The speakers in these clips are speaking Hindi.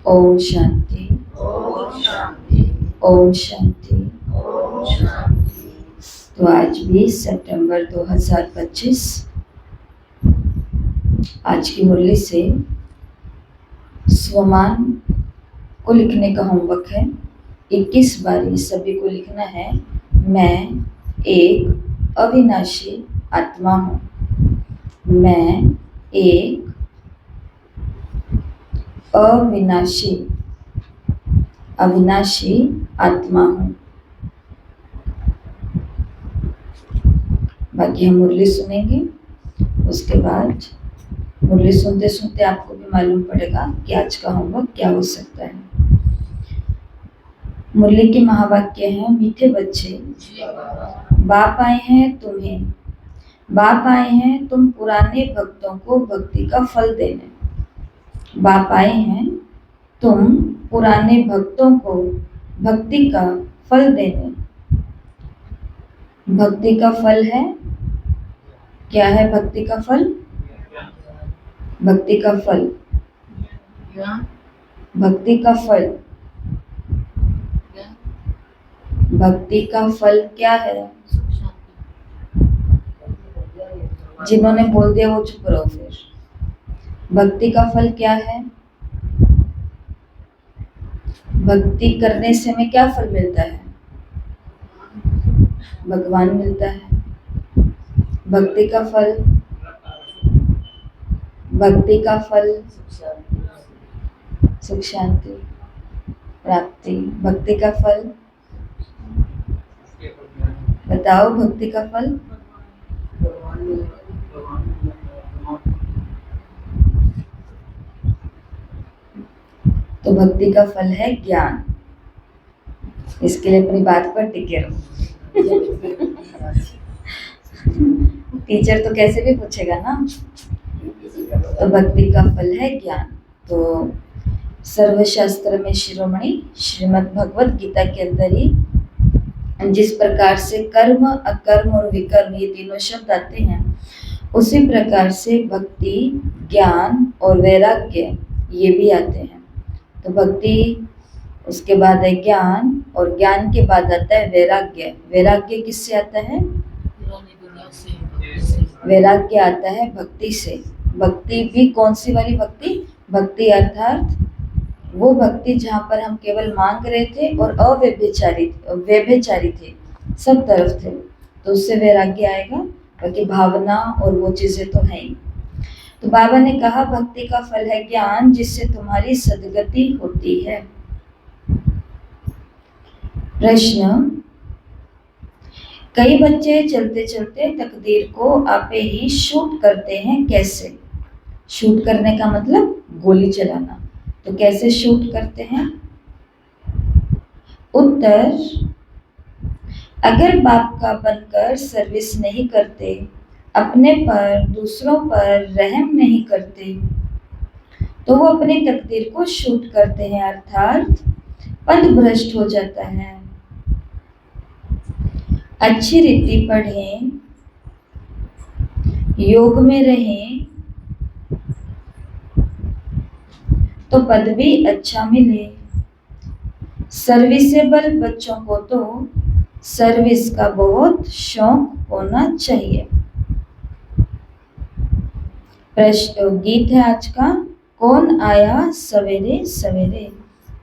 ओम शांति, ओम शांति, ओम शांति। ओम शांति। तो आज 20 सितंबर 2025 आज की मुरली से स्वमान को लिखने का होमवर्क है। 21 बार ये सभी को लिखना है। मैं एक अविनाशी आत्मा हूँ। मैं एक अविनाशी आत्मा हूँ। बाकी हम मुरली सुनेंगे। उसके बाद मुरली सुनते सुनते आपको भी मालूम पड़ेगा कि आज का होमवर्क क्या हो सकता है। मुरली के महावाक्य हैं, मीठे बच्चे, बाप आए हैं तुम्हें, बाप आए हैं तुम पुराने भक्तों को भक्ति का फल देने। बाप आए हैं तुम पुराने भक्तों को भक्ति का फल देने। भक्ति का फल है, क्या है भक्ति का फल? भक्ति का फल, भक्ति का फल, भक्ति का फल क्या है? जिन्होंने बोल दिया वो चुप रहो फिर। भक्ति का फल क्या है? भक्ति करने से हमें क्या फल मिलता है? भगवान मिलता है। भक्ति का फल, भक्ति का फल सुख शांति प्राप्ति। भक्ति का फल बताओ, भक्ति का फल? तो भक्ति का फल है ज्ञान। इसके लिए अपनी बात पर टिके रहो। टीचर तो कैसे भी पूछेगा ना। तो भक्ति का फल है ज्ञान। तो सर्वशास्त्र में शिरोमणि श्रीमद् भगवत गीता के अंदर ही जिस प्रकार से कर्म, अकर्म और विकर्म ये तीनों शब्द आते हैं, उसी प्रकार से भक्ति, ज्ञान और वैराग्य ये भी आते हैं। तो भक्ति, उसके बाद है ज्ञान, और ज्ञान के बाद आता है वैराग्य। वैराग्य किससे आता है? वैराग्य आता है भक्ति से। भक्ति भी कौन सी वाली भक्ति? भक्ति अर्थात वो भक्ति जहाँ पर हम केवल मांग रहे थे और व्यभिचारी थे, सब तरफ थे, तो उससे वैराग्य आएगा। बाकी भावना और वो चीजें तो है ही। तो बाबा ने कहा भक्ति का फल है ज्ञान, जिससे तुम्हारी सद्गति होती है। प्रश्न, कई बच्चे चलते चलते तकदीर को आपे ही शूट करते हैं, कैसे? शूट करने का मतलब गोली चलाना। तो कैसे शूट करते हैं? उत्तर, अगर बाप का बनकर सर्विस नहीं करते, अपने पर दूसरों पर रहम नहीं करते, तो वो अपनी तकदीर को शूट करते हैं, अर्थात पथ भ्रष्ट हो जाता है। अच्छी रीति पढ़ें, योग में रहें, तो पद भी अच्छा मिले। सर्विसेबल बच्चों को तो सर्विस का बहुत शौक होना चाहिए। प्रश्न, गीत है आज का, कौन आया सवेरे सवेरे?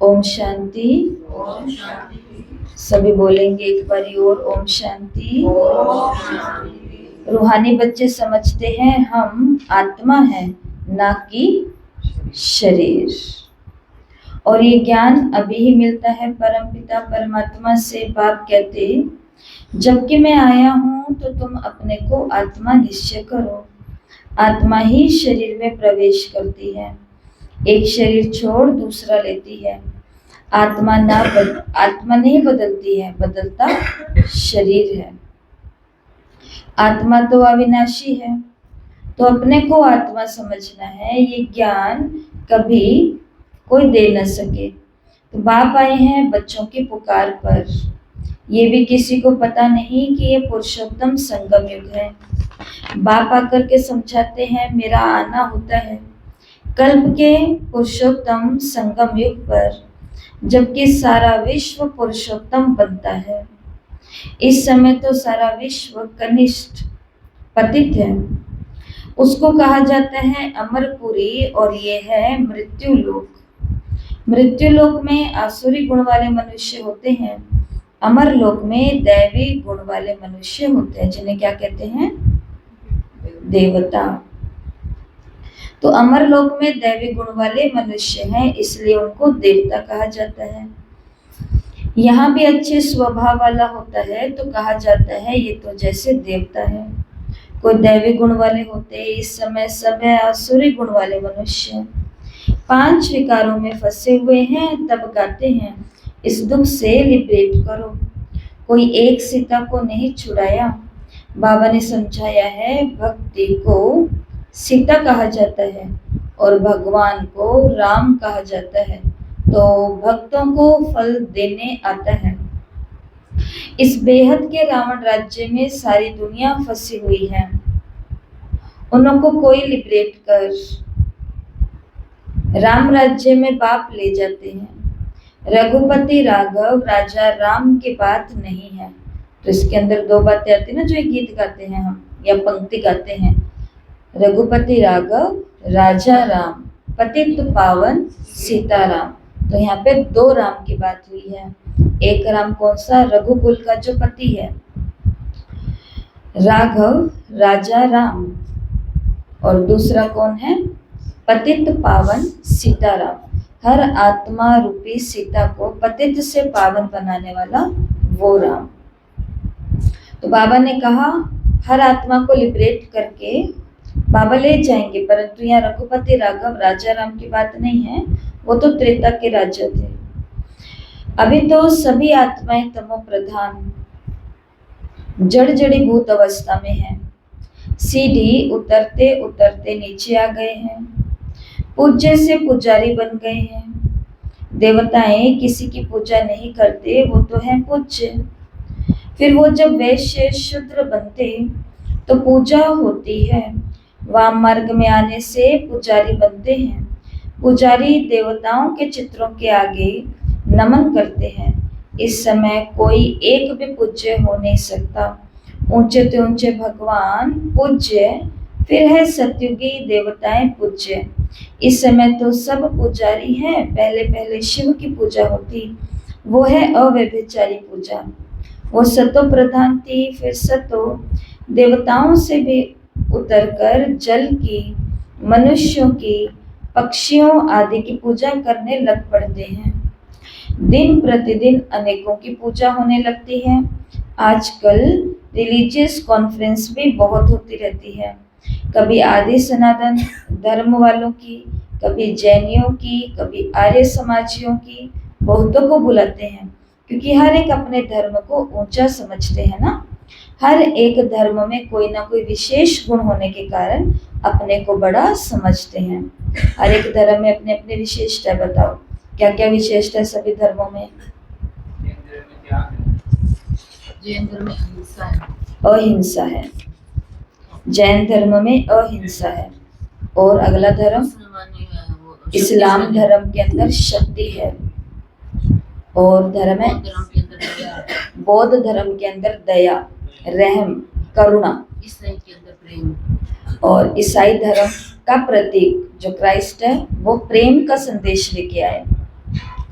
ओम शांति। ओम शांति। सभी बोलेंगे एक बारी और, ओम शांति। ओम शांति। रूहानी बच्चे समझते हैं हम आत्मा हैं, ना कि शरीर। और ये ज्ञान अभी ही मिलता है परमपिता परमात्मा से। बाप कहते, जबकि मैं आया हूँ तो तुम अपने को आत्मा निश्चय करो। आत्मा ही शरीर में प्रवेश करती है, एक शरीर छोड़ दूसरा लेती है। आत्मा नहीं बदलती है, बदलता शरीर है। आत्मा तो अविनाशी है, तो अपने को आत्मा समझना है। ये ज्ञान कभी कोई दे न सके। तो बाप आए हैं बच्चों की पुकार पर। ये भी किसी को पता नहीं कि ये पुरुषोत्तम संगम युग है। बाप आकर के समझाते हैं, मेरा आना होता है कल्प के पुरुषोत्तम संगम युग पर जबकि सारा विश्व पुरुषोत्तम बनता है, इस समय तो सारा विश्व कनिष्ठ पतित है। उसको कहा जाता है अमरपुरी और ये है मृत्यु लोक। मृत्यु लोक में आसुरी गुण वाले मनुष्य होते हैं, अमर लोक में दैवी गुण वाले मनुष्य होते हैं, जिन्हें क्या कहते हैं? देवता। तो अमर लोक में दैवी गुण वाले मनुष्य हैं, इसलिए उनको देवता कहा जाता है। यहाँ भी अच्छे स्वभाव वाला होता है तो कहा जाता है ये तो जैसे देवता है। कोई दैवी गुण वाले होते हैं, इस समय सब है आसुरी गुण वाले मनुष्य। 5 विकारों में फंसे हुए हैं, तब गाते हैं इस दुख से लिबरेट करो। कोई एक सीता को नहीं छुड़ाया। बाबा ने समझाया है भक्ति को सीता कहा जाता है और भगवान को राम कहा जाता है, तो भक्तों को फल देने आता है। इस बेहद के रावण राज्य में सारी दुनिया फंसी हुई है, उनको कोई लिबरेट कर राम राज्य में बाप ले जाते हैं। रघुपति राघव राजा राम की बात नहीं है। तो इसके अंदर 2 बातें आती है ना, जो एक गीत गाते हैं हम या पंक्ति गाते हैं, रघुपति राघव राजा राम पतित पावन सीताराम। तो यहाँ पे 2 राम की बात हुई है। एक राम कौन सा? रघुकुल का जो पति है, राघव राजा राम, और दूसरा कौन है? पतित पावन सीताराम। हर आत्मा रूपी सीता को पतित से पावन बनाने वाला वो राम। तो बाबा ने कहा हर आत्मा को लिबरेट करके बाबा ले जाएंगे, परंतु यहाँ रघुपति राघव राजा राम की बात नहीं है, वो तो त्रेता के राजा थे। अभी तो सभी आत्माएं तमो प्रधान जड़ जड़ीभूत अवस्था में है। सीढ़ी उतरते उतरते नीचे आ गए हैं, पूज्य से पुजारी बन गए हैं। देवताएं किसी की पूजा नहीं करते, वो तो है पूज्य। फिर वो जब वैश्य शूद्र बनते तो पूजा होती है। वाम मार्ग में आने से पुजारी बनते हैं। पुजारी देवताओं के चित्रों के आगे नमन करते हैं। इस समय कोई एक भी पूज्य हो नहीं सकता। ऊंचे से ऊंचे भगवान पूज्य, फिर है सतयुगी देवताएं पूज्य। इस समय तो सब पुजारी हैं। पहले पहले शिव की पूजा होती, वो है अव्यभिचारी पूजा। वो सतो प्रधान थी, फिर सतो देवताओं से भी उतरकर जल की, मनुष्यों की, पक्षियों आदि की पूजा करने लग पड़ते हैं। दिन प्रतिदिन अनेकों की पूजा होने लगती है। आजकल रिलीजियस कॉन्फ्रेंस भी बहुत होती रहती है, कभी आदि सनातन धर्म वालों की, कभी जैनियों की, कभी आर्य समाजियों की। बहुतों को बुलाते हैं क्योंकि हर एक अपने धर्म को ऊंचा समझते हैं ना। हर एक धर्म में कोई ना कोई विशेष गुण होने के कारण अपने को बड़ा समझते हैं। हर एक धर्म में अपने अपने विशेषता। बताओ क्या क्या विशेषता है सभी धर्मों में? जैन धर्म में अहिंसा है। अहिंसा है। जैन धर्म में अहिंसा है। और अगला धर्म इस्लाम धर्म के अंदर शक्ति है। और धर्म है बौद्ध धर्म के अंदर दया, रहम, करुणा। ईसाई के अंदर प्रेम। और ईसाई धर्म का प्रतीक जो क्राइस्ट है वो प्रेम का संदेश लेके आए।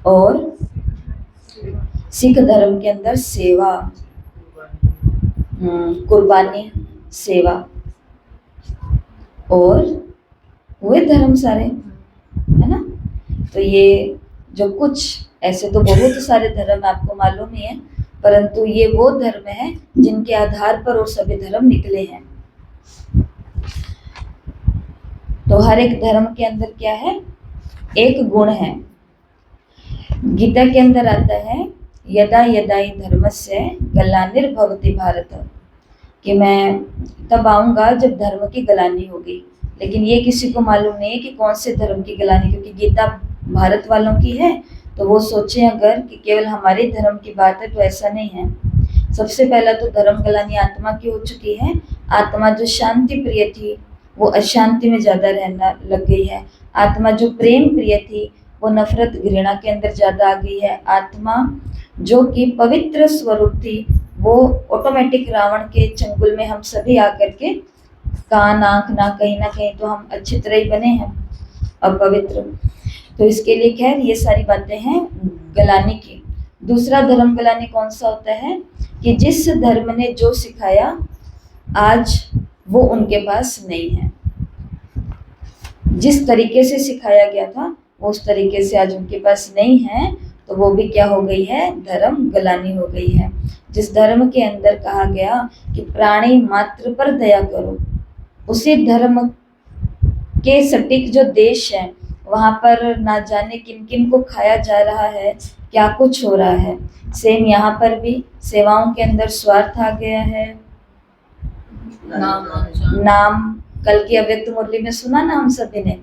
और सिख धर्म के अंदर सेवा, कुर्बानी, सेवा। और वे धर्म सारे है ना। तो ये जो कुछ ऐसे तो बहुत सारे धर्म आपको मालूम ही है, परंतु ये वो धर्म है जिनके आधार पर और सभी धर्म निकले हैं। तो हर एक धर्म के अंदर क्या है? एक गुण है। गीता के अंदर आता है यदा यदा हि धर्मस्य ग्लानिर्भवति भारत, कि मैं तब आऊंगा जब धर्म की ग्लानि होगी। लेकिन ये किसी को मालूम नहीं है कि कौन से धर्म की ग्लानि, क्योंकि गीता भारत वालों की है तो वो सोचें अगर कि केवल हमारे धर्म की बात है, तो ऐसा नहीं है। सबसे पहला तो धर्म ग्लानि आत्मा की हो चुकी है। आत्मा जो शांति प्रिय थी वो अशांति में ज्यादा रहना लग गई है। आत्मा जो प्रेम प्रिय थी वो नफरत घृणा के अंदर ज्यादा आ गई है। आत्मा जो कि पवित्र स्वरूप थी वो ऑटोमेटिक रावण के चंगुल में हम सभी आकर के कान आंख ना कहीं तो हम अच्छी तरह ही बने हैं अपवित्र। तो इसके लिए खैर ये सारी बातें हैं गलाने की। दूसरा धर्म गलाने कौन सा होता है कि जिस धर्म ने जो सिखाया आज वो उनके पास नहीं है। जिस तरीके से सिखाया गया था वो उस तरीके से आज उनके पास नहीं है, तो वो भी क्या हो गई है, धर्म गलानी हो गई है। जिस धर्म के अंदर कहा गया कि प्राणी मात्र पर दया करो, उसी धर्म के सटीक जो देश है वहां पर ना जाने किन किन को खाया जा रहा है, क्या कुछ हो रहा है। सेम यहाँ पर भी सेवाओं के अंदर स्वार्थ आ गया है। नाम कल की अव्यक्त मुरली में सुना ना हम सभी ने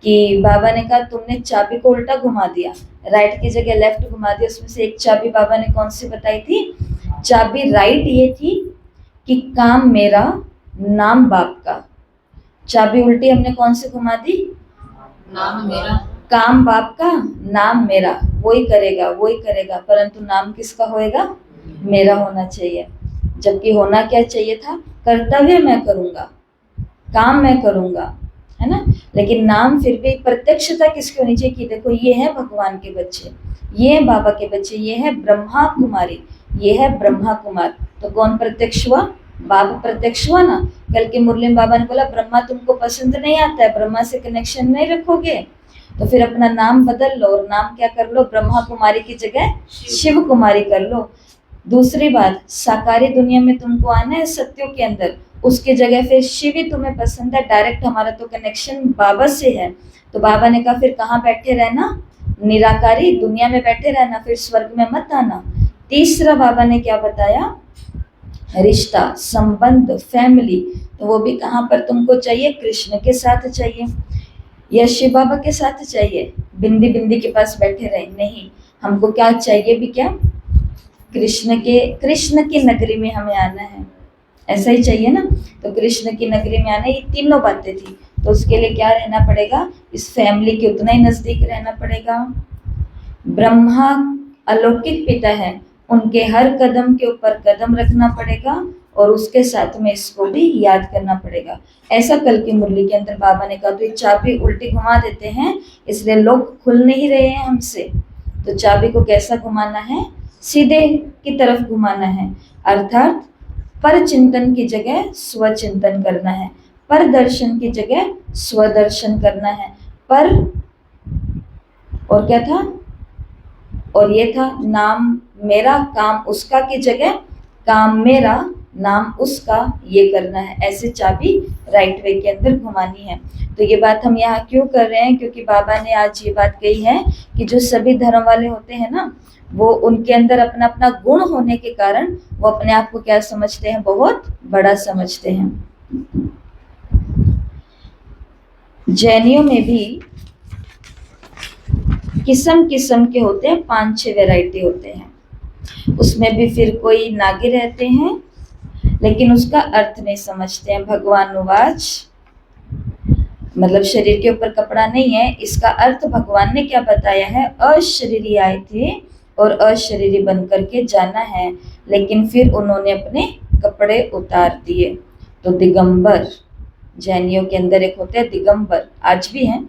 कि बाबा ने कहा तुमने चाबी को उल्टा घुमा दिया, राइट की जगह लेफ्ट घुमा दिया। उसमें से एक चाबी बाबा ने कौन सी बताई थी? चाबी राइट ये थी कि काम मेरा नाम बाप का। चाबी उल्टी हमने कौन सी घुमा दी? नाम मेरा, काम बाप का, नाम मेरा। वही करेगा, परंतु नाम किसका होएगा? मेरा होना चाहिए। जबकि होना क्या चाहिए था? कर्तव्य मैं करूंगा, काम मैं करूंगा, है ना। लेकिन नाम फिर भी प्रत्यक्षता किसकी होनी चाहिए कि देखो ये है भगवान के बच्चे, ये है बाबा के बच्चे, ये है ब्रह्मा कुमारी, ये है ब्रह्मा कुमार। तो कौन प्रत्यक्ष हुआ? बाबा प्रत्यक्ष हुआ ना। कल के मुरली में बाबा ने बोला ब्रह्मा तुमको पसंद नहीं आता है, ब्रह्मा से कनेक्शन नहीं रखोगे तो फिर अपना नाम बदल लो और नाम क्या कर लो? ब्रह्मा कुमारी की जगह शिव कुमारी कर लो। दूसरी बात, साकारी दुनिया में तुमको आना है सत्यों के अंदर, उसकी जगह फिर शिव ही तुम्हें पसंद है। डायरेक्ट हमारा तो कनेक्शन बाबा से है। तो बाबा ने कहा फिर कहाँ बैठे रहना? निराकारी दुनिया में बैठे रहना, फिर स्वर्ग में मत आना। तीसरा बाबा ने क्या बताया? रिश्ता, संबंध, फैमिली। तो वो भी कहाँ पर तुमको चाहिए? कृष्ण के साथ चाहिए या शिव बाबा के साथ चाहिए? बिंदी बिंदी के पास बैठे रहे नहीं, हमको क्या चाहिए भी क्या? कृष्ण की नगरी में हमें आना है, ऐसा ही चाहिए ना। तो कृष्ण की नगरी में आना, ये तीनों बातें थी। तो उसके लिए क्या रहना पड़ेगा? इस फैमिली के उतना ही नजदीक रहना पड़ेगा। ब्रह्मा अलौकिक पिता है, उनके हर कदम के ऊपर कदम रखना पड़ेगा और उसके साथ में इसको भी याद करना पड़ेगा। ऐसा कल की मुरली के अंदर बाबा ने कहा। तो ये चाबी उल्टी घुमा देते हैं, इसलिए लोग खुल नहीं रहे हैं हमसे। तो चाबी को कैसा घुमाना है? सीधे की तरफ घुमाना है, अर्थात पर चिंतन की जगह स्वचिंतन करना है, पर दर्शन की जगह स्वदर्शन करना है। पर और क्या था? और ये था नाम मेरा काम उसका की जगह काम मेरा नाम उसका, ये करना है। ऐसे चाबी राइट वे के अंदर घुमानी है। तो ये बात हम यहाँ क्यों कर रहे हैं? क्योंकि बाबा ने आज ये बात कही है कि जो सभी धर्म वाले होते हैं ना, वो उनके अंदर अपना अपना गुण होने के कारण वो अपने आप को क्या समझते हैं? बहुत बड़ा समझते हैं। जैनियों में भी किस्म किस्म के होते हैं, 5-6 वैरायटी होते हैं। उसमें भी फिर कोई नागे रहते हैं लेकिन उसका अर्थ नहीं समझते हैं। भगवान उवाच, मतलब शरीर के ऊपर कपड़ा नहीं है, इसका अर्थ भगवान ने क्या बताया है? अशरीरी आए थे और अशरीरी बन करके जाना है, लेकिन फिर उन्होंने अपने कपड़े उतार दिए। तो दिगंबर, जैनियों के अंदर एक होते हैं दिगंबर, आज भी हैं।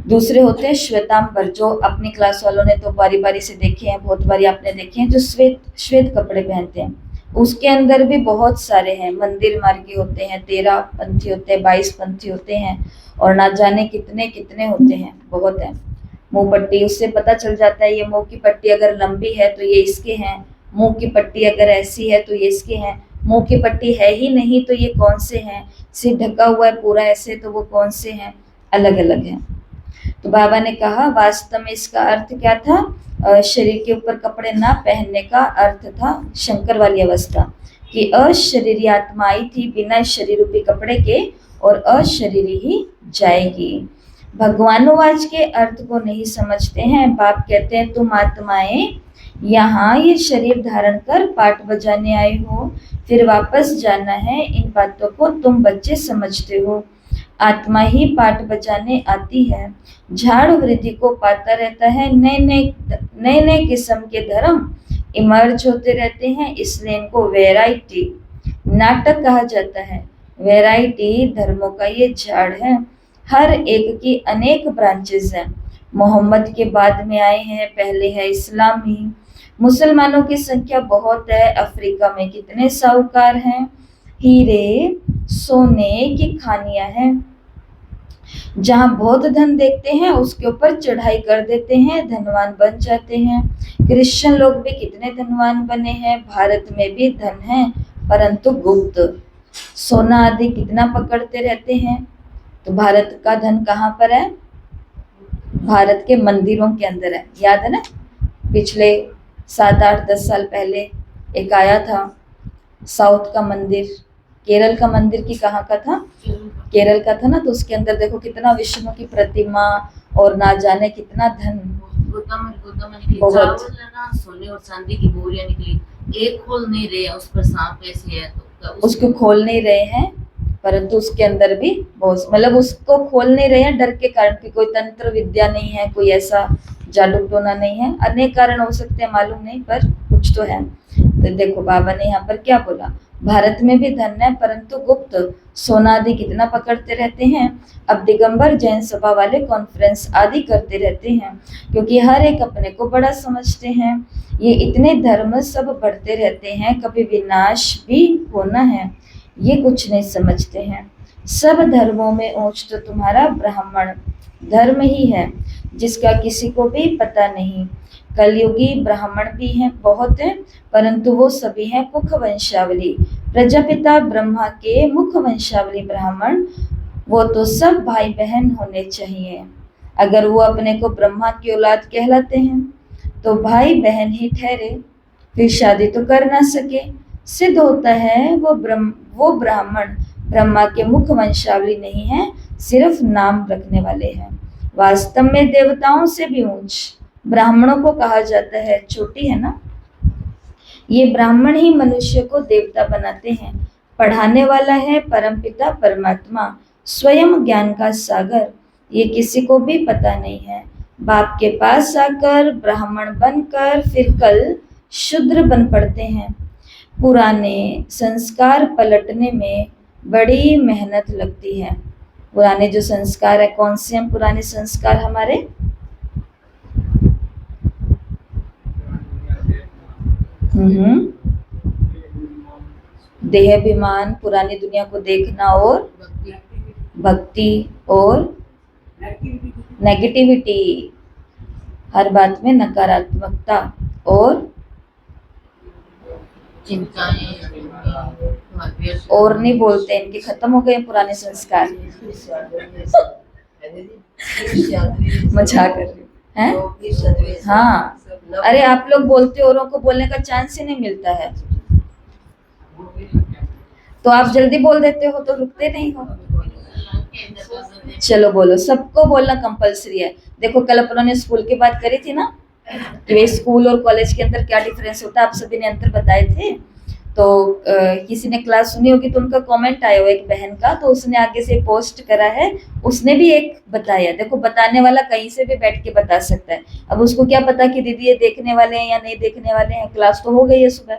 दूसरे होते हैं श्वेतांबर, जो अपनी क्लास वालों ने तो बारी बारी से देखे हैं, बहुत बारी आपने देखे हैं, जो श्वेत कपड़े पहनते हैं। उसके अंदर भी बहुत सारे हैं। मंदिर मार्गी होते हैं, 13 पंथी होते हैं, 22 पंथी होते हैं और ना जाने कितने कितने होते हैं, बहुत है। मुंह पट्टी, उससे पता चल जाता है ये मुंह की पट्टी अगर लंबी है तो ये इसके हैं, मुंह की पट्टी अगर ऐसी है तो ये इसके हैं, मुंह की पट्टी है ही नहीं तो ये कौन से हैं, सिर ढका हुआ है पूरा ऐसे तो वो कौन से हैं, अलग अलग हैं। तो बाबा ने कहा वास्तव में इसका अर्थ क्या था? शरीर के ऊपर कपड़े ना पहनने का अर्थ था शंकर वाली अवस्था, कि अशरीरी आत्मा आई थी बिना शरीर रूपी कपड़े के और अशरीरी ही जाएगी। भगवानोवाच के अर्थ को नहीं समझते हैं। बाप कहते हैं तुम आत्माएं यहाँ ये शरीर धारण कर पाठ बजाने आए हो, फिर वापस जाना है, इन बातों को तुम बच्चे समझते हो। आत्मा ही पाठ बजाने आती है। झाड़ वृद्धि को पाता रहता है। नए नए किस्म के धर्म इमर्ज होते रहते हैं, इसलिए इनको वैरायटी नाटक कहा जाता है। वैरायटी धर्मों का ये झाड़ है, हर एक की अनेक ब्रांचेस हैं। मोहम्मद के बाद में आए हैं, पहले है इस्लामी। मुसलमानों की संख्या बहुत है। अफ्रीका में कितने साहूकार हैं, हीरे सोने की खानियां हैं। जहां बहुत धन देखते हैं उसके ऊपर चढ़ाई कर देते हैं, धनवान बन जाते हैं। क्रिश्चियन लोग भी कितने धनवान बने हैं। भारत में भी धन है परंतु गुप्त। सोना आदि कितना पकड़ते रहते हैं। तो भारत का धन कहाँ पर है? भारत के मंदिरों के अंदर है। याद है ना, पिछले 7-8-10 साल पहले एक आया था साउथ का मंदिर, केरल का मंदिर की कहाँ का था? केरल का था ना। तो उसके अंदर देखो कितना विष्णु की प्रतिमा और ना जाने कितना धन। बहुत। चावल है ना, सोने और चांदी की बोरियां निकली, एक खोल नहीं रहे, उस पर सांप कैसे है तो उसको खोल नहीं रहे हैं, परंतु उसके अंदर भी बहुत, मतलब उसको खोल नहीं रहे हैं डर के कारण कि कोई तंत्र विद्या नहीं है, कोई ऐसा जादू टोना नहीं है। अनेक कारण हो सकते हैं, मालूम नहीं, पर कुछ तो है। तो देखो बाबा ने यहाँ पर क्या बोला, भारत में भी धन है परंतु गुप्त। सोना आदि कितना पकड़ते रहते हैं। अब दिगंबर जैन सभा वाले कॉन्फ्रेंस आदि करते रहते हैं, क्योंकि हर एक अपने को बड़ा समझते हैं। ये इतने धर्म सब बढ़ते रहते हैं, कभी विनाश भी होना है, ये कुछ नहीं समझते हैं। सब धर्मों में ऊंच तो तुम्हारा ब्राह्मण धर्म ही है, जिसका किसी को भी पता नहीं। कलयुगी ब्राह्मण भी हैं, बहुत हैं, परंतु वो सभी हैं मुख वंशावली। प्रजापिता ब्रह्मा के मुख वंशावली ब्राह्मण, वो तो सब भाई बहन होने चाहिए। अगर वो अपने को ब्रह्मा की औलाद कहलाते हैं तो भाई बहन ही ठहरे, फिर शादी तो कर ना सके। सिद्ध होता है वो ब्राह्मण ब्रह्मा के मुख वंशावली नहीं है, सिर्फ नाम रखने वाले हैं। वास्तव में देवताओं से भी ऊंच ब्राह्मणों को कहा जाता है। छोटी है ना, ये ब्राह्मण ही मनुष्य को देवता बनाते हैं। पढ़ाने वाला है परमपिता परमात्मा, स्वयं ज्ञान का सागर, ये किसी को भी पता नहीं है। बाप के पास आकर ब्राह्मण बनकर फिर कल शूद्र बन पड़ते हैं। पुराने संस्कार पलटने में बड़ी मेहनत लगती है। पुराने जो संस्कार है, कौन से हैं पुराने संस्कार हमारे? देहाभिमान, पुरानी दुनिया को देखना, और भक्ति, और नेगेटिविटी, हर बात में नकारात्मकता, और और नहीं बोलते, इनके खत्म हो गए पुराने संस्कार। मजाक कर रही हैं? हाँ, अरे आप लोग बोलते औरों को बोलने का चांस ही नहीं मिलता है, तो आप जल्दी बोल देते हो तो रुकते नहीं हो। चलो बोलो, सबको बोलना कंपलसरी है। देखो कल अपन ने स्कूल की बात करी थी ना, कि वे स्कूल और कॉलेज के अंदर क्या डिफरेंस होता है, आप सभी ने अंतर बताए थे। तो किसी ने क्लास सुनी होगी तो उनका कमेंट आया हो एक बहन का, तो उसने आगे से पोस्ट करा है, उसने भी एक बताया। देखो बताने वाला कहीं से भी बैठ के बता सकता है। अब उसको क्या पता कि दीदी ये देखने वाले हैं या नहीं देखने वाले हैं, क्लास तो हो गई है सुबह,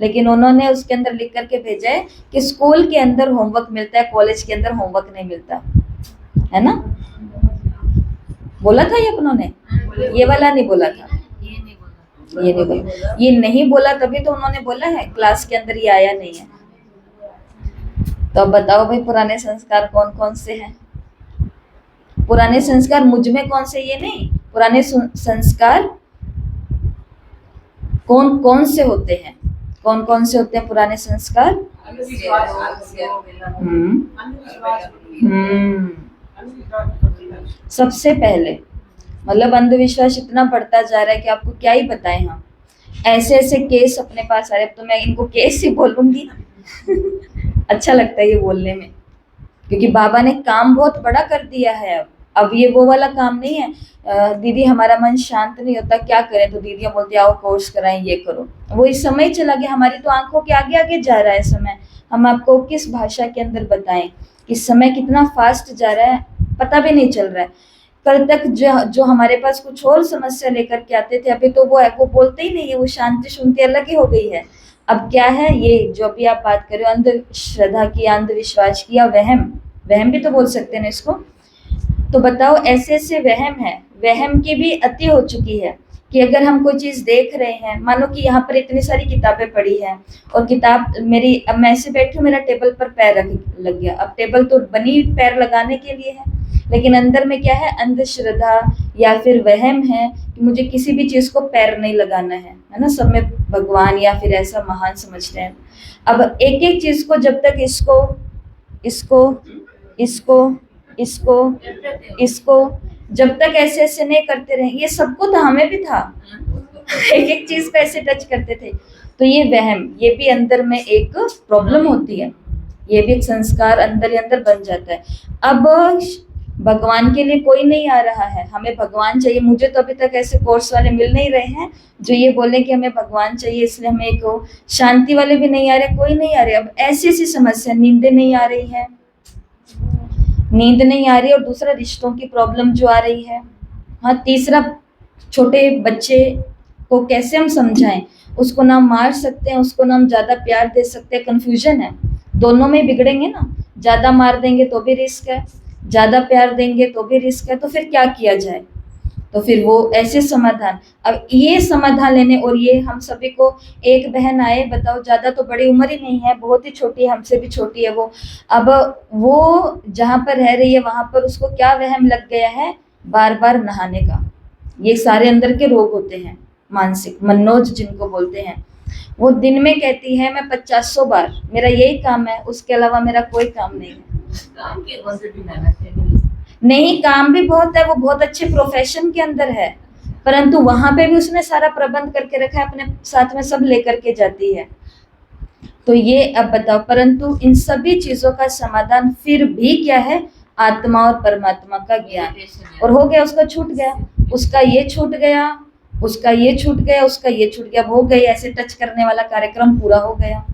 लेकिन उन्होंने उसके अंदर लिख करके भेजा है कि स्कूल के अंदर होमवर्क मिलता है, कॉलेज के अंदर होमवर्क नहीं मिलता है ना। बोला था ये अपनों ने, ये वाला नहीं बोला था, ये नहीं बोला, ये नहीं बोला तभी तो उन्होंने बोला है क्लास के अंदर ये आया नहीं है। तो अब बताओ भाई पुराने संस्कार कौन कौन से हैं? पुराने संस्कार मुझ में कौन से, ये नहीं, पुराने संस्कार कौन कौन से होते हैं, कौन कौन से होते हैं पुराने संस्कार? सबसे पहले, मतलब अंधविश्वास इतना बढ़ता जा रहा है कि आपको क्या ही बताएं हम। ऐसे ऐसे केस अपने पास आ रहे, तो मैं इनको केस ही बोलूंगी अच्छा लगता है ये बोलने में, क्योंकि बाबा ने काम बहुत बड़ा कर दिया है। अब ये वो वाला काम नहीं है दीदी हमारा मन शांत नहीं होता क्या करें, तो दीदियाँ बोलती आओ कोर्स कराएं, ये करो। वो इस समय चला गया, हमारी तो आंखों के आगे आगे जा रहा है समय। हम आपको किस भाषा के अंदर बताएं कि समय कितना फास्ट जा रहा है, पता भी नहीं चल रहा है। कल तक जो हमारे पास कुछ और समस्या लेकर के आते थे, अभी तो वो बोलते ही नहीं है, वो शांति शुंति अलग ही हो गई है। अब क्या है, ये जो अभी आप बात कर रहे हो अंधश्रद्धा की, अंधविश्वास की, या वहम भी तो बोल सकते हैं इसको। तो बताओ ऐसे ऐसे वहम है, वहम की भी अति हो चुकी है कि अगर हम कोई चीज देख रहे हैं, मानो कि यहाँ पर इतनी सारी किताबें पड़ी हैं और किताब मेरी, अब मैं ऐसे बैठी हूँ, मेरा टेबल पर पैर लग गया। अब टेबल तो बनी पैर लगाने के लिए है, लेकिन अंदर में क्या है, अंधश्रद्धा या फिर वहम है कि मुझे किसी भी चीज को पैर नहीं लगाना है ना। सब में भगवान या फिर ऐसा महान समझते हैं। अब एक एक चीज को जब तक इसको इसको इसको इसको इसको जब तक ऐसे ऐसे नहीं करते रहे, ये सबको था, हमें भी था, एक एक चीज को ऐसे टच करते थे, तो ये वहम, ये भी अंदर में एक प्रॉब्लम होती है, ये भी एक संस्कार अंदर ही अंदर बन जाता है। अब भगवान के लिए कोई नहीं आ रहा है, हमें भगवान चाहिए। मुझे तो अभी तक ऐसे कोर्स वाले मिल नहीं रहे हैं जो ये बोले कि हमें भगवान चाहिए, इसलिए हमें एक शांति वाले भी नहीं आ रहे, कोई नहीं आ रहे। अब ऐसी ऐसी समस्या, नींदें नहीं आ रही है, नींद नहीं आ रही, और दूसरा रिश्तों की प्रॉब्लम जो आ रही है। हाँ, तीसरा छोटे बच्चे को कैसे हम समझाएं, उसको ना मार सकते हैं, उसको ना हम ज्यादा प्यार दे सकते हैं, कंफ्यूजन है, दोनों में बिगड़ेंगे ना। ज्यादा मार देंगे तो भी रिस्क है, ज्यादा प्यार देंगे तो भी रिस्क है, तो फिर क्या किया जाए। तो फिर वो ऐसे समाधान, अब ये समाधान लेने, और ये हम सभी को, एक बहन आए, बताओ ज्यादा तो बड़ी उम्र ही नहीं है, बहुत ही छोटी है, हमसे भी छोटी है वो। अब वो जहाँ पर रह रही है वहां पर उसको क्या वहम लग गया है, बार बार नहाने का। ये सारे अंदर के रोग होते हैं, मानसिक मनोज जिनको बोलते हैं। वो दिन में कहती है मैं 50 बार, मेरा यही काम है, उसके अलावा मेरा कोई काम नहीं है। काम के कौन से दिन आना चाहिए? नहीं, काम भी बहुत है, वो बहुत अच्छे प्रोफेशन के अंदर है, परंतु वहां पे भी उसने सारा प्रबंध करके रखा है, अपने साथ में सब लेकर के जाती है। तो ये अब बताओ, परंतु इन सभी चीजों का समाधान फिर भी क्या है, आत्मा और परमात्मा का ज्ञान। और हो गया, उसका छूट गया, उसका ये छूट गया, उसका ये छूट गया, उसका ये छूट गया, हो गई, ऐसे टच करने वाला कार्यक्रम पूरा हो गया।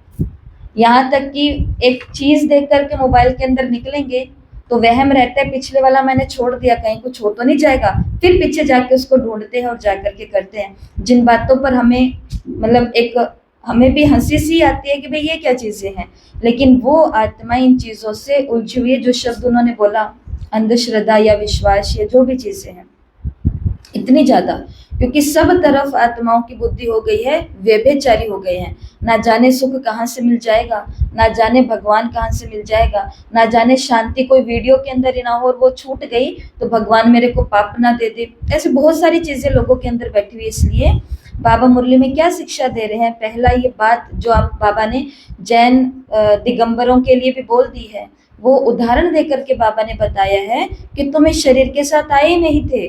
यहाँ तक कि एक चीज देख करके मोबाइल के अंदर निकलेंगे तो वहम रहता है, पिछले वाला मैंने छोड़ दिया, कहीं कुछ हो तो नहीं जाएगा, फिर पीछे जाके उसको ढूंढते हैं और जा करके करते हैं, जिन बातों पर हमें मतलब एक हमें भी हंसी सी आती है कि भाई ये क्या चीजें हैं, लेकिन वो आत्मा इन चीजों से उलझी हुई है। जो शब्द उन्होंने बोला, अंधश्रद्धा या विश्वास, ये जो भी चीजें हैं इतनी ज्यादा, क्योंकि सब तरफ आत्माओं की बुद्धि हो गई है, व्यभिचारी हो गए हैं। ना जाने सुख कहाँ से मिल जाएगा, ना जाने भगवान कहाँ से मिल जाएगा, ना जाने शांति कोई वीडियो के अंदर ही ना हो, और वो छूट गई तो भगवान मेरे को पाप ना दे दे। ऐसे बहुत सारी चीजें लोगों के अंदर बैठी हुई। इसलिए बाबा मुरली में क्या शिक्षा दे रहे हैं, पहला ये बात जो आप बाबा ने जैन दिगंबरों के लिए भी बोल दी है, वो उदाहरण देकर के बाबा ने बताया है कि तुम इस शरीर के साथ आए ही नहीं थे,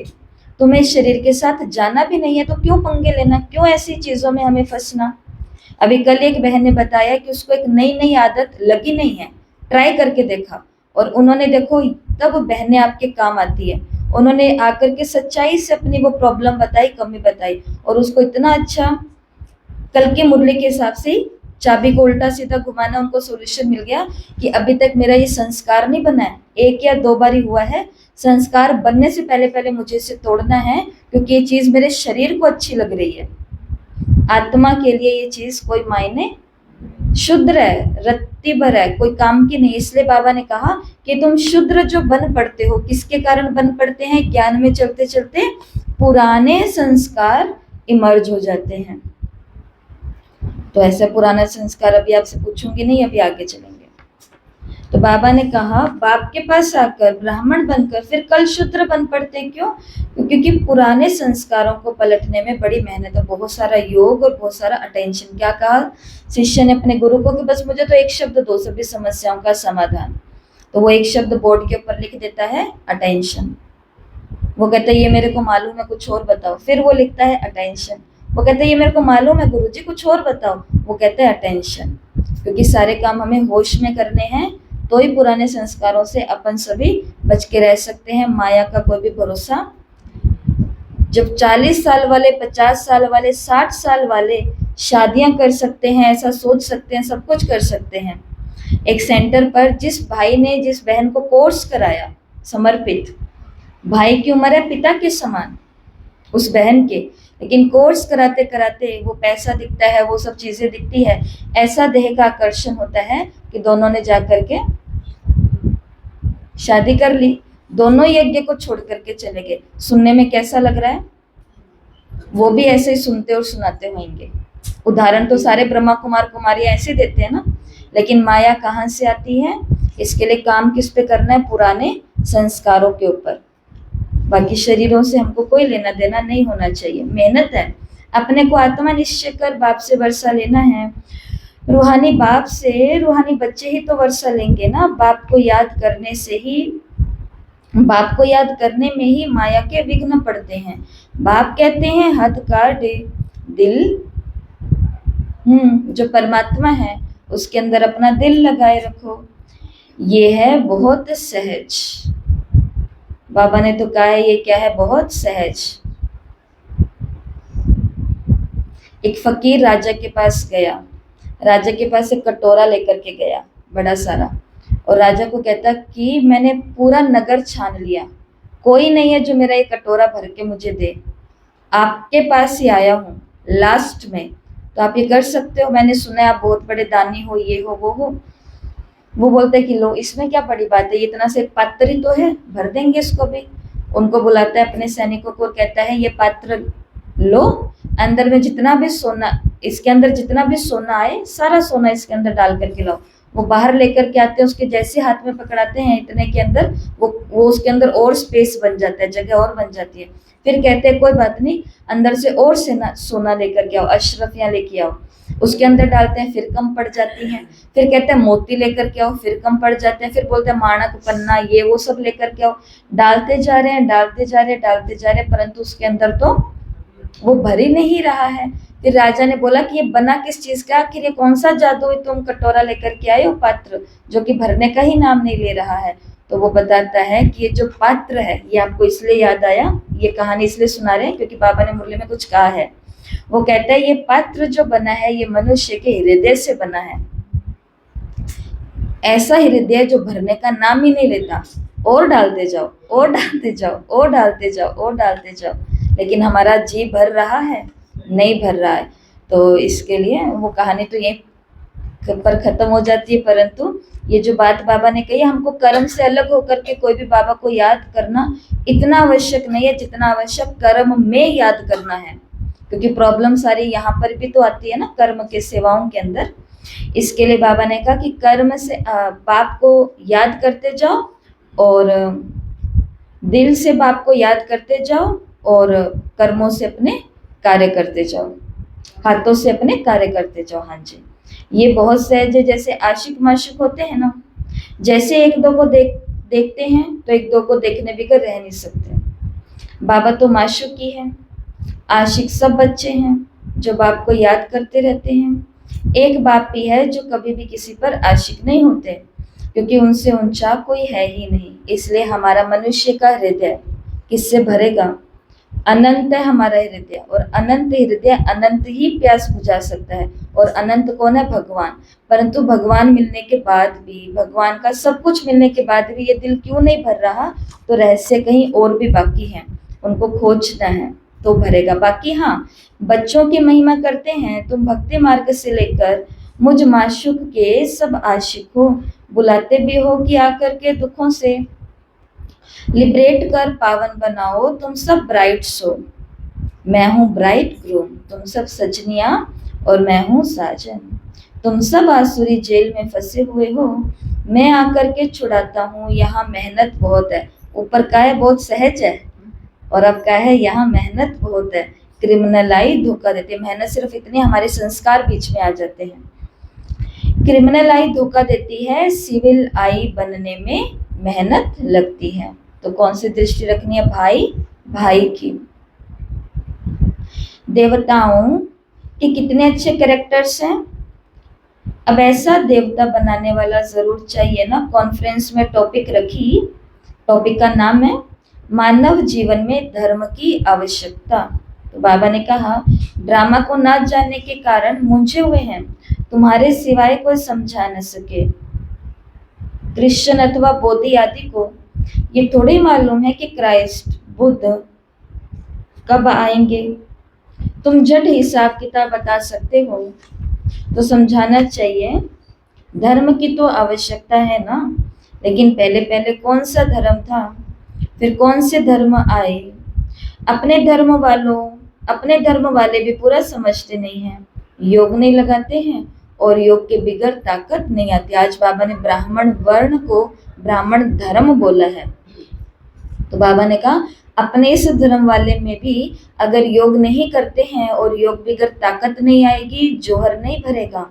तुम्हें शरीर के साथ जाना भी नहीं है, तो क्यों पंगे लेना, क्यों ऐसी चीजों में हमें फंसना। अभी कल एक बहन ने बताया कि उसको एक नई नई आदत लगी नहीं है, ट्राई करके देखा, और उन्होंने देखो तब बहनें आपके काम आती है, उन्होंने आकर के सच्चाई से अपनी वो प्रॉब्लम बताई, कमी बताई, और उसको इतना अच्छा, कल की मुरली के हिसाब से चाबी को उल्टा सीधा घुमाना उनको सोल्यूशन मिल गया कि अभी तक मेरा ये संस्कार नहीं बना है, 1 या 2 बार ही हुआ है। संस्कार बनने से पहले पहले मुझे इसे तोड़ना है, क्योंकि ये चीज मेरे शरीर को अच्छी लग रही है, आत्मा के लिए ये चीज कोई मायने, शुद्र है, रत्ती भर है, कोई काम की नहीं। इसलिए बाबा ने कहा कि तुम शुद्र जो बन पड़ते हो, किसके कारण बन पड़ते हैं, ज्ञान में चलते चलते पुराने संस्कार इमर्ज हो जाते हैं। तो ऐसे पुराना संस्कार अभी आपसे पूछूंगी नहीं, अभी आगे चलेंगे। तो बाबा ने कहा बाप के पास आकर ब्राह्मण बनकर फिर कल शूद्र बन पड़ते, क्यों, क्योंकि पुराने संस्कारों को पलटने में बड़ी मेहनत है, बहुत सारा योग और बहुत सारा अटेंशन। क्या कहा शिष्य ने अपने गुरु को कि बस मुझे तो एक शब्द दो सभी समस्याओं का समाधान। तो वो एक शब्द बोर्ड के ऊपर लिख देता है, अटेंशन। वो कहता है ये मेरे को मालूम है, कुछ और बताओ। फिर वो लिखता है अटेंशन। वो कहता है ये मेरे को मालूम है गुरुजी, कुछ और बताओ। वो कहते हैं अटेंशन। क्योंकि सारे काम हमें होश में करने हैं, तो ही पुराने संस्कारों से अपन सभी बच के रह सकते हैं। माया का कोई भी भरोसा, जब 40 साल वाले, 50 साल वाले, 60 साल वाले शादियां कर सकते हैं, ऐसा सोच सकते हैं, सब कुछ कर सकते हैं। एक सेंटर पर जिस भाई ने जिस बहन को कोर्स कराया समर्पित, भाई की उम्र है पिता के समान उस बहन के, लेकिन कोर्स कराते कराते वो पैसा दिखता है, वो सब चीजें दिखती है, ऐसा देह का आकर्षण होता है कि दोनों ने जाकर के शादी कर ली। दोनों यज्ञ को छोड़ करके चले गए। सुनने में कैसा लग रहा है? वो भी ऐसे ही सुनते और सुनाते होंगे। उदाहरण तो सारे ब्रह्मा कुमार कुमारी ऐसे देते हैं ना, लेकिन माया कहाँ से आती है? इसके लिए काम किस पे करना है? पुराने संस्कारों के ऊपर। बाकी शरीरों से हमको कोई लेना देना नहीं होना चाहिए। मेहनत है, अपने को आत्मा निश्चय कर बाप से वर्षा लेना है। रूहानी बाप से रूहानी बच्चे ही तो वर्षा लेंगे ना। बाप को याद करने से ही, बाप को याद करने में ही माया के विघ्न पड़ते हैं। बाप कहते हैं हाथ काट दिल, जो परमात्मा है उसके अंदर अपना दिल लगाए रखो। ये है बहुत सहज। बाबा ने तो कहा है ये क्या है? बहुत सहज। एक फकीर राजा के पास गया। राजा के पास एक कटोरा लेकर के गया बड़ा सारा, और राजा को कहता कि मैंने पूरा नगर छान लिया, कोई नहीं है जो मेरा ये कटोरा भर के मुझे दे। आपके पास ही आया हूँ लास्ट में, तो आप ये कर सकते हो। मैंने सुना है आप बहुत बड़े दानी हो, ये हो वो हो। वो बोलते कि लो, इसमें क्या बड़ी बात है, इतना से पात्र ही तो है, भर देंगे इसको भी। उनको बुलाता है अपने सैनिकों को, कहता है ये पात्र लो, अंदर में जितना भी सोना, इसके अंदर जितना भी सोना आए सारा सोना इसके अंदर डाल करके लाओ। वो बाहर लेकर के आते हैं, उसके जैसे हाथ में पकड़ाते हैं इतने के अंदर वो उसके अंदर और स्पेस बन जाता है, जगह और बन जाती है। फिर कहते हैं कोई बात नहीं, अंदर से और सोना लेकर के आओ, अशरफियां लेके आओ। उसके अंदर डालते हैं, फिर कम पड़ जाती हैं। फिर कहते हैं मोती लेकर के आओ, फिर कम पड़ जाते हैं। फिर बोलते हैं माणक पन्ना ये वो सब लेकर के आओ। डालते जा रहे हैं, डालते जा रहे हैं, डालते जा रहे हैं, परंतु उसके अंदर तो वो भर ही नहीं रहा है। फिर राजा ने बोला कि ये बना किस चीज का? आखिर ये कौन सा जादू है, तुम कटोरा लेकर के आए हो पात्र जो कि भरने का ही नाम नहीं ले रहा है। तो वो बताता है कि ये जो पात्र है, ये आपको इसलिए याद आया, ये कहानी इसलिए सुना रहे हैं क्योंकि बाबा ने मुरली में कुछ कहा है। वो कहता है ये पात्र जो बना है ये मनुष्य के हृदय से बना है। ऐसा हृदय जो भरने का नाम ही नहीं लेता, और डालते जाओ, और डालते जाओ, और डालते जाओ, और डालते जाओ, लेकिन हमारा जी भर रहा है? नहीं भर रहा है। तो इसके लिए वो कहानी तो यहीं पर खत्म हो जाती है। परंतु ये जो बात बाबा ने कही, हमको कर्म से अलग होकर के कोई भी बाबा को याद करना इतना आवश्यक नहीं है जितना आवश्यक कर्म में याद करना है, क्योंकि प्रॉब्लम सारी यहाँ पर भी तो आती है ना कर्म के सेवाओं के अंदर। इसके लिए बाबा ने कहा कि कर्म से बाप को याद करते जाओ, और दिल से बाप को याद करते जाओ, और कर्मों से अपने कार्य करते जाओ, हाथों से अपने कार्य करते जाओ। हाँ जी, ये बहुत सहज है। जैसे आशिक माशिक होते हैं ना, जैसे एक दो को देखते हैं तो एक दो को देखने बगैर रह नहीं सकते। बाबा तो माशूक ही है, आशिक सब बच्चे हैं जो बाप को याद करते रहते हैं। एक बाप भी है जो कभी भी किसी पर आशिक नहीं होते, क्योंकि उनसे ऊंचा कोई है ही नहीं। इसलिए हमारा मनुष्य का हृदय किससे भरेगा? अनंत है हमारा हृदय, और अनंत हृदय अनंत ही प्यास बुझा सकता है। और अनंत कौन है? भगवान। परंतु भगवान मिलने के बाद भी, भगवान का सब कुछ मिलने के बाद भी ये दिल क्यों नहीं भर रहा? तो रहस्य कहीं और भी बाकी है, उनको खोजना है तो भरेगा। बाकी हाँ, बच्चों की महिमा करते हैं, तुम भक्ति मार्ग से लेकर मुझ माशूक के सब आशिक हो, बुलाते भी हो कि आकर के दुखों से लिबरेट कर पावन बनाओ तुम सब ब्राइड्स हो। मैं हूँ ब्राइड ग्रूम, तुम सब सजनिया, और मैं हूँ साजन। तुम सब आसुरी जेल में फंसे हुए हो, मैं आकर के छुड़ाता हूँ। यहाँ मेहनत बहुत है, ऊपर का है बहुत सहज है, और अब का है यहाँ मेहनत बहुत है। क्रिमिनल आई धोखा देते, मेहनत सिर्फ इतनी, हमारे संस्कार बीच में आ जाते हैं। क्रिमिनल आई धोखा देती है, सिविल आई बनने में मेहनत लगती है। तो कौन सी दृष्टि रखनी है? भाई भाई की। देवताओं के कितने अच्छे कैरेक्टर्स हैं। अब ऐसा देवता बनाने वाला जरूर चाहिए ना। कॉन्फ्रेंस में टॉपिक रखी, टॉपिक का नाम है मानव जीवन में धर्म की आवश्यकता। तो बाबा ने कहा, ड्रामा को ना जानने के कारण मूंझे हुए हैं, तुम्हारे सिवाय कोई समझा न सके। क्रिश्चियन अथवा बौद्ध आदि को ये थोड़ी मालूम है कि क्राइस्ट बुद्ध कब आएंगे। तुम झट हिसाब किताब बता सकते हो तो समझाना चाहिए, धर्म की तो आवश्यकता है ना, लेकिन पहले पहले कौन सा धर्म था, फिर कौन से धर्म आए। अपने धर्म वाले भी पूरा समझते नहीं हैं, योग नहीं लगाते हैं और योग के बिगड़ ताकत नहीं आती। आज बाबा ने ब्राह्मण वर्ण को ब्राह्मण धर्म बोला है। तो बाबा ने कहा, अपने इस धर्म वाले में भी अगर योग नहीं करते हैं और योग बिगड़ ताकत नहीं आएगी, जोहर नहीं भरेगा।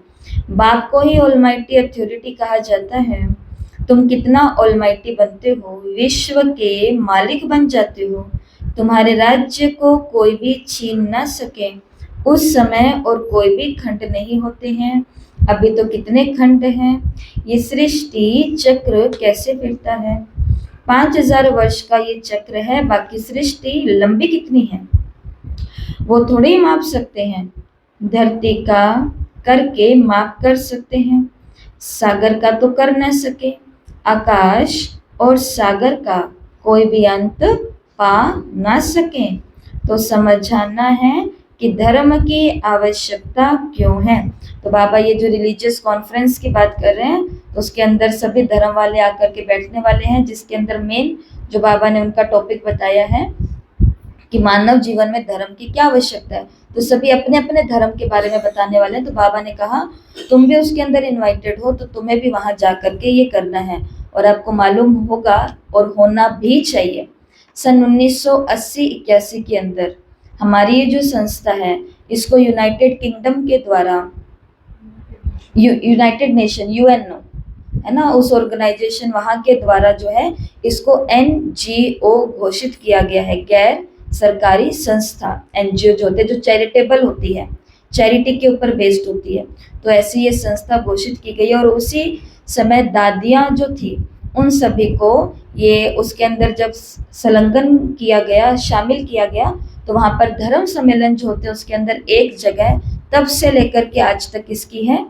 बाप को ही ऑलमाइटी अथॉरिटी कहा जाता है। तुम कितना ऑलमाइटी बनते हो, विश्व के मालिक बन जाते हो, तुम्हारे राज्य को कोई भी छीन ना सके। उस समय और कोई भी खंड नहीं होते हैं। अभी तो कितने खंड हैं। ये सृष्टि चक्र कैसे फिरता है। 5000 वर्ष का ये चक्र है, बाकी सृष्टि लंबी कितनी है वो थोड़े ही माप सकते हैं। धरती का करके माप कर सकते हैं, सागर का तो कर न सके। आकाश और सागर का कोई भी अंत पा ना सके। तो समझाना है कि धर्म की आवश्यकता क्यों है। तो बाबा ये जो रिलीजियस कॉन्फ्रेंस की बात कर रहे हैं, तो उसके अंदर सभी धर्म वाले आकर के बैठने वाले हैं, जिसके अंदर मेन जो बाबा ने उनका टॉपिक बताया है कि मानव जीवन में धर्म की क्या आवश्यकता है। तो सभी अपने अपने धर्म के बारे में बताने वाले हैं। तो बाबा ने कहा, तुम भी उसके अंदर इनवाइटेड हो, तो तुम्हें भी वहां जा करके ये करना है और आपको मालूम होगा और होना भी चाहिए। सन 1980-81 के अंदर हमारी ये जो संस्था है, इसको यूनाइटेड किंगडम के द्वारा, यूनाइटेड नेशन यूएनओ है ना, उस ऑर्गेनाइजेशन वहां के द्वारा जो है इसको एनजीओ घोषित किया गया है। गैर सरकारी संस्था, एनजीओ जो होते हैं, जो चैरिटेबल होती है, चैरिटी के ऊपर बेस्ड होती है, तो ऐसी ये संस्था घोषित की गई। और उसी समय दादियां जो थी उन सभी को ये उसके अंदर जब संलग्न किया गया, शामिल किया गया, तो वहां पर धर्म सम्मेलन जो होते हैं उसके अंदर एक जगह तब से लेकर के आज तक इसकी है,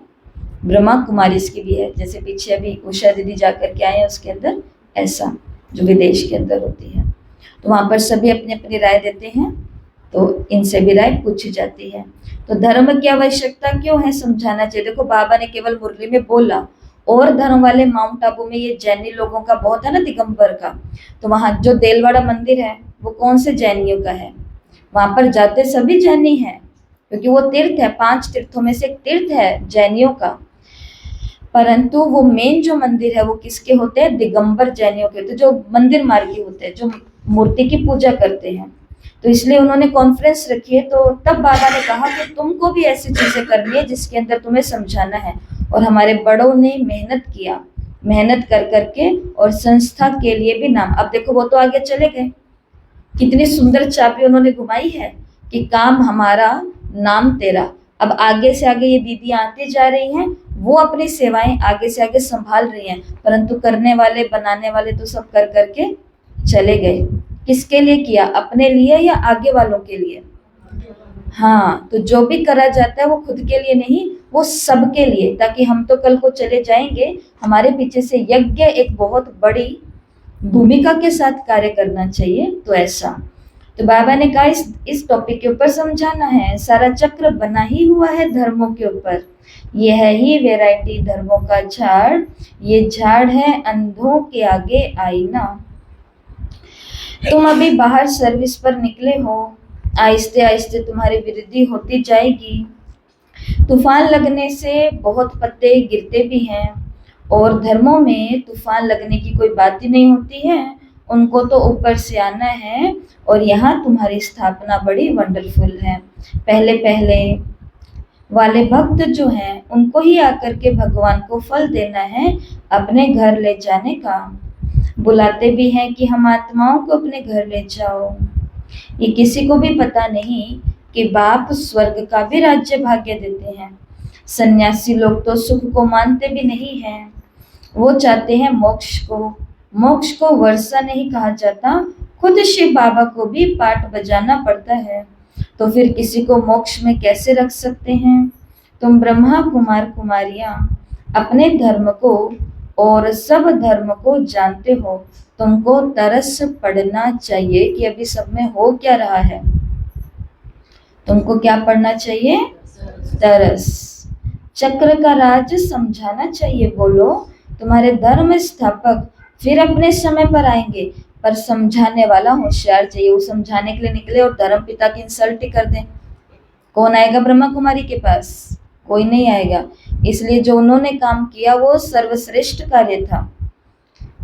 ब्रह्मा कुमारी इसकी भी है। जैसे पीछे अभी उषा दीदी जाकर के आए हैं, उसके अंदर ऐसा जो विदेश के अंदर होती है, तो वहां पर सभी अपनी अपनी राय देते हैं, तो इनसे भी राय पूछी जाती है। तो धर्म की आवश्यकता क्यों है, समझाना चाहिए। देखो बाबा ने केवल मुरली में बोला, और धर्म वाले माउंट आबू में ये जैनी लोगों का बहुत है ना, दिगंबर का, तो वहां जो देलवाड़ा मंदिर है वो कौन से जैनियों का है, वहां पर जाते सभी जैनी हैं, क्योंकि वो तीर्थ है, 5 तीर्थों में से एक तीर्थ है जैनियों का। परंतु वो मेन जो मंदिर है वो किसके होते हैं, दिगंबर जैनियों के होते हैं, जो मंदिर मार्गी होते हैं, जो मूर्ति की पूजा करते हैं। तो इसलिए उन्होंने कॉन्फ्रेंस रखी है। तो तब बाबा ने कहा कि तुमको भी ऐसी चीजें करनी है जिसके अंदर तुम्हें समझाना है। और हमारे बड़ों ने मेहनत किया, मेहनत कर करके, और संस्था के लिए भी नाम। अब देखो वो तो आगे चले गए, कितनी सुंदर चाबी उन्होंने घुमाई है कि काम हमारा नाम तेरा। अब आगे से आगे ये दीदी आती जा रही हैं, वो अपनी सेवाएं आगे से आगे संभाल रही हैं, परंतु करने वाले बनाने वाले तो सब कर करके चले गए। किसके लिए किया, अपने लिए या आगे वालों के लिए। हाँ, तो जो भी करा जाता है वो खुद के लिए नहीं, वो सबके लिए, ताकि हम तो कल को चले जाएंगे, हमारे पीछे से यज्ञ एक बहुत बड़ी भूमिका के साथ कार्य करना चाहिए। तो ऐसा, तो बाबा ने कहा इस टॉपिक के ऊपर समझाना है। सारा चक्र बना ही हुआ है धर्मों के ऊपर। यह है ही वैरायटी धर्मों का झाड़, ये झाड़ है अंधों के आगे आईना। तुम अभी बाहर सर्विस पर निकले हो, आहिस्ते आहिस्ते तुम्हारी वृद्धि होती जाएगी। तूफान लगने से बहुत पत्ते गिरते भी हैं, और धर्मों में तूफान लगने की कोई बात ही नहीं होती है, उनको तो ऊपर से आना है। और यहाँ तुम्हारी स्थापना बड़ी वंडरफुल है। पहले पहले वाले भक्त जो हैं उनको ही आकर के भगवान को फल देना है, अपने घर ले जाने का। बुलाते भी हैं कि हम आत्माओं को अपने घर ले जाओ। ये किसी को भी पता नहीं कि बाप स्वर्ग का भी राज्य भाग्य देते हैं। सन्यासी लोग तो सुख को मानते भी नहीं हैं, वो चाहते हैं मोक्ष को। मोक्ष को वर्षा नहीं कहा जाता, खुद शिव बाबा को भी पाठ बजाना पड़ता है, तो फिर किसी को मोक्ष में कैसे रख सकते हैं? तुम ब्रह्मा कुमार कुमारियां अपने धर्म को और सब धर्म को जानते हो, तुमको तरस पड़ना चाहिए कि अभी सब में हो क्या रहा है। तुमको क्या पढ़ना चाहिए? तरस। चक्र का राज समझाना चाहिए। बोलो, तुम्हारे धर्म स्थापक फिर अपने समय पर आएंगे, पर समझाने वाला होशियार चाहिए। वो समझाने के लिए निकले और धर्म पिता की इंसल्ट ही कर दें, कौन आएगा ब्रह्मा कुमारी के पास? कोई नहीं आएगा। इसलिए जो उन्होंने काम किया वो सर्वश्रेष्ठ कार्य था।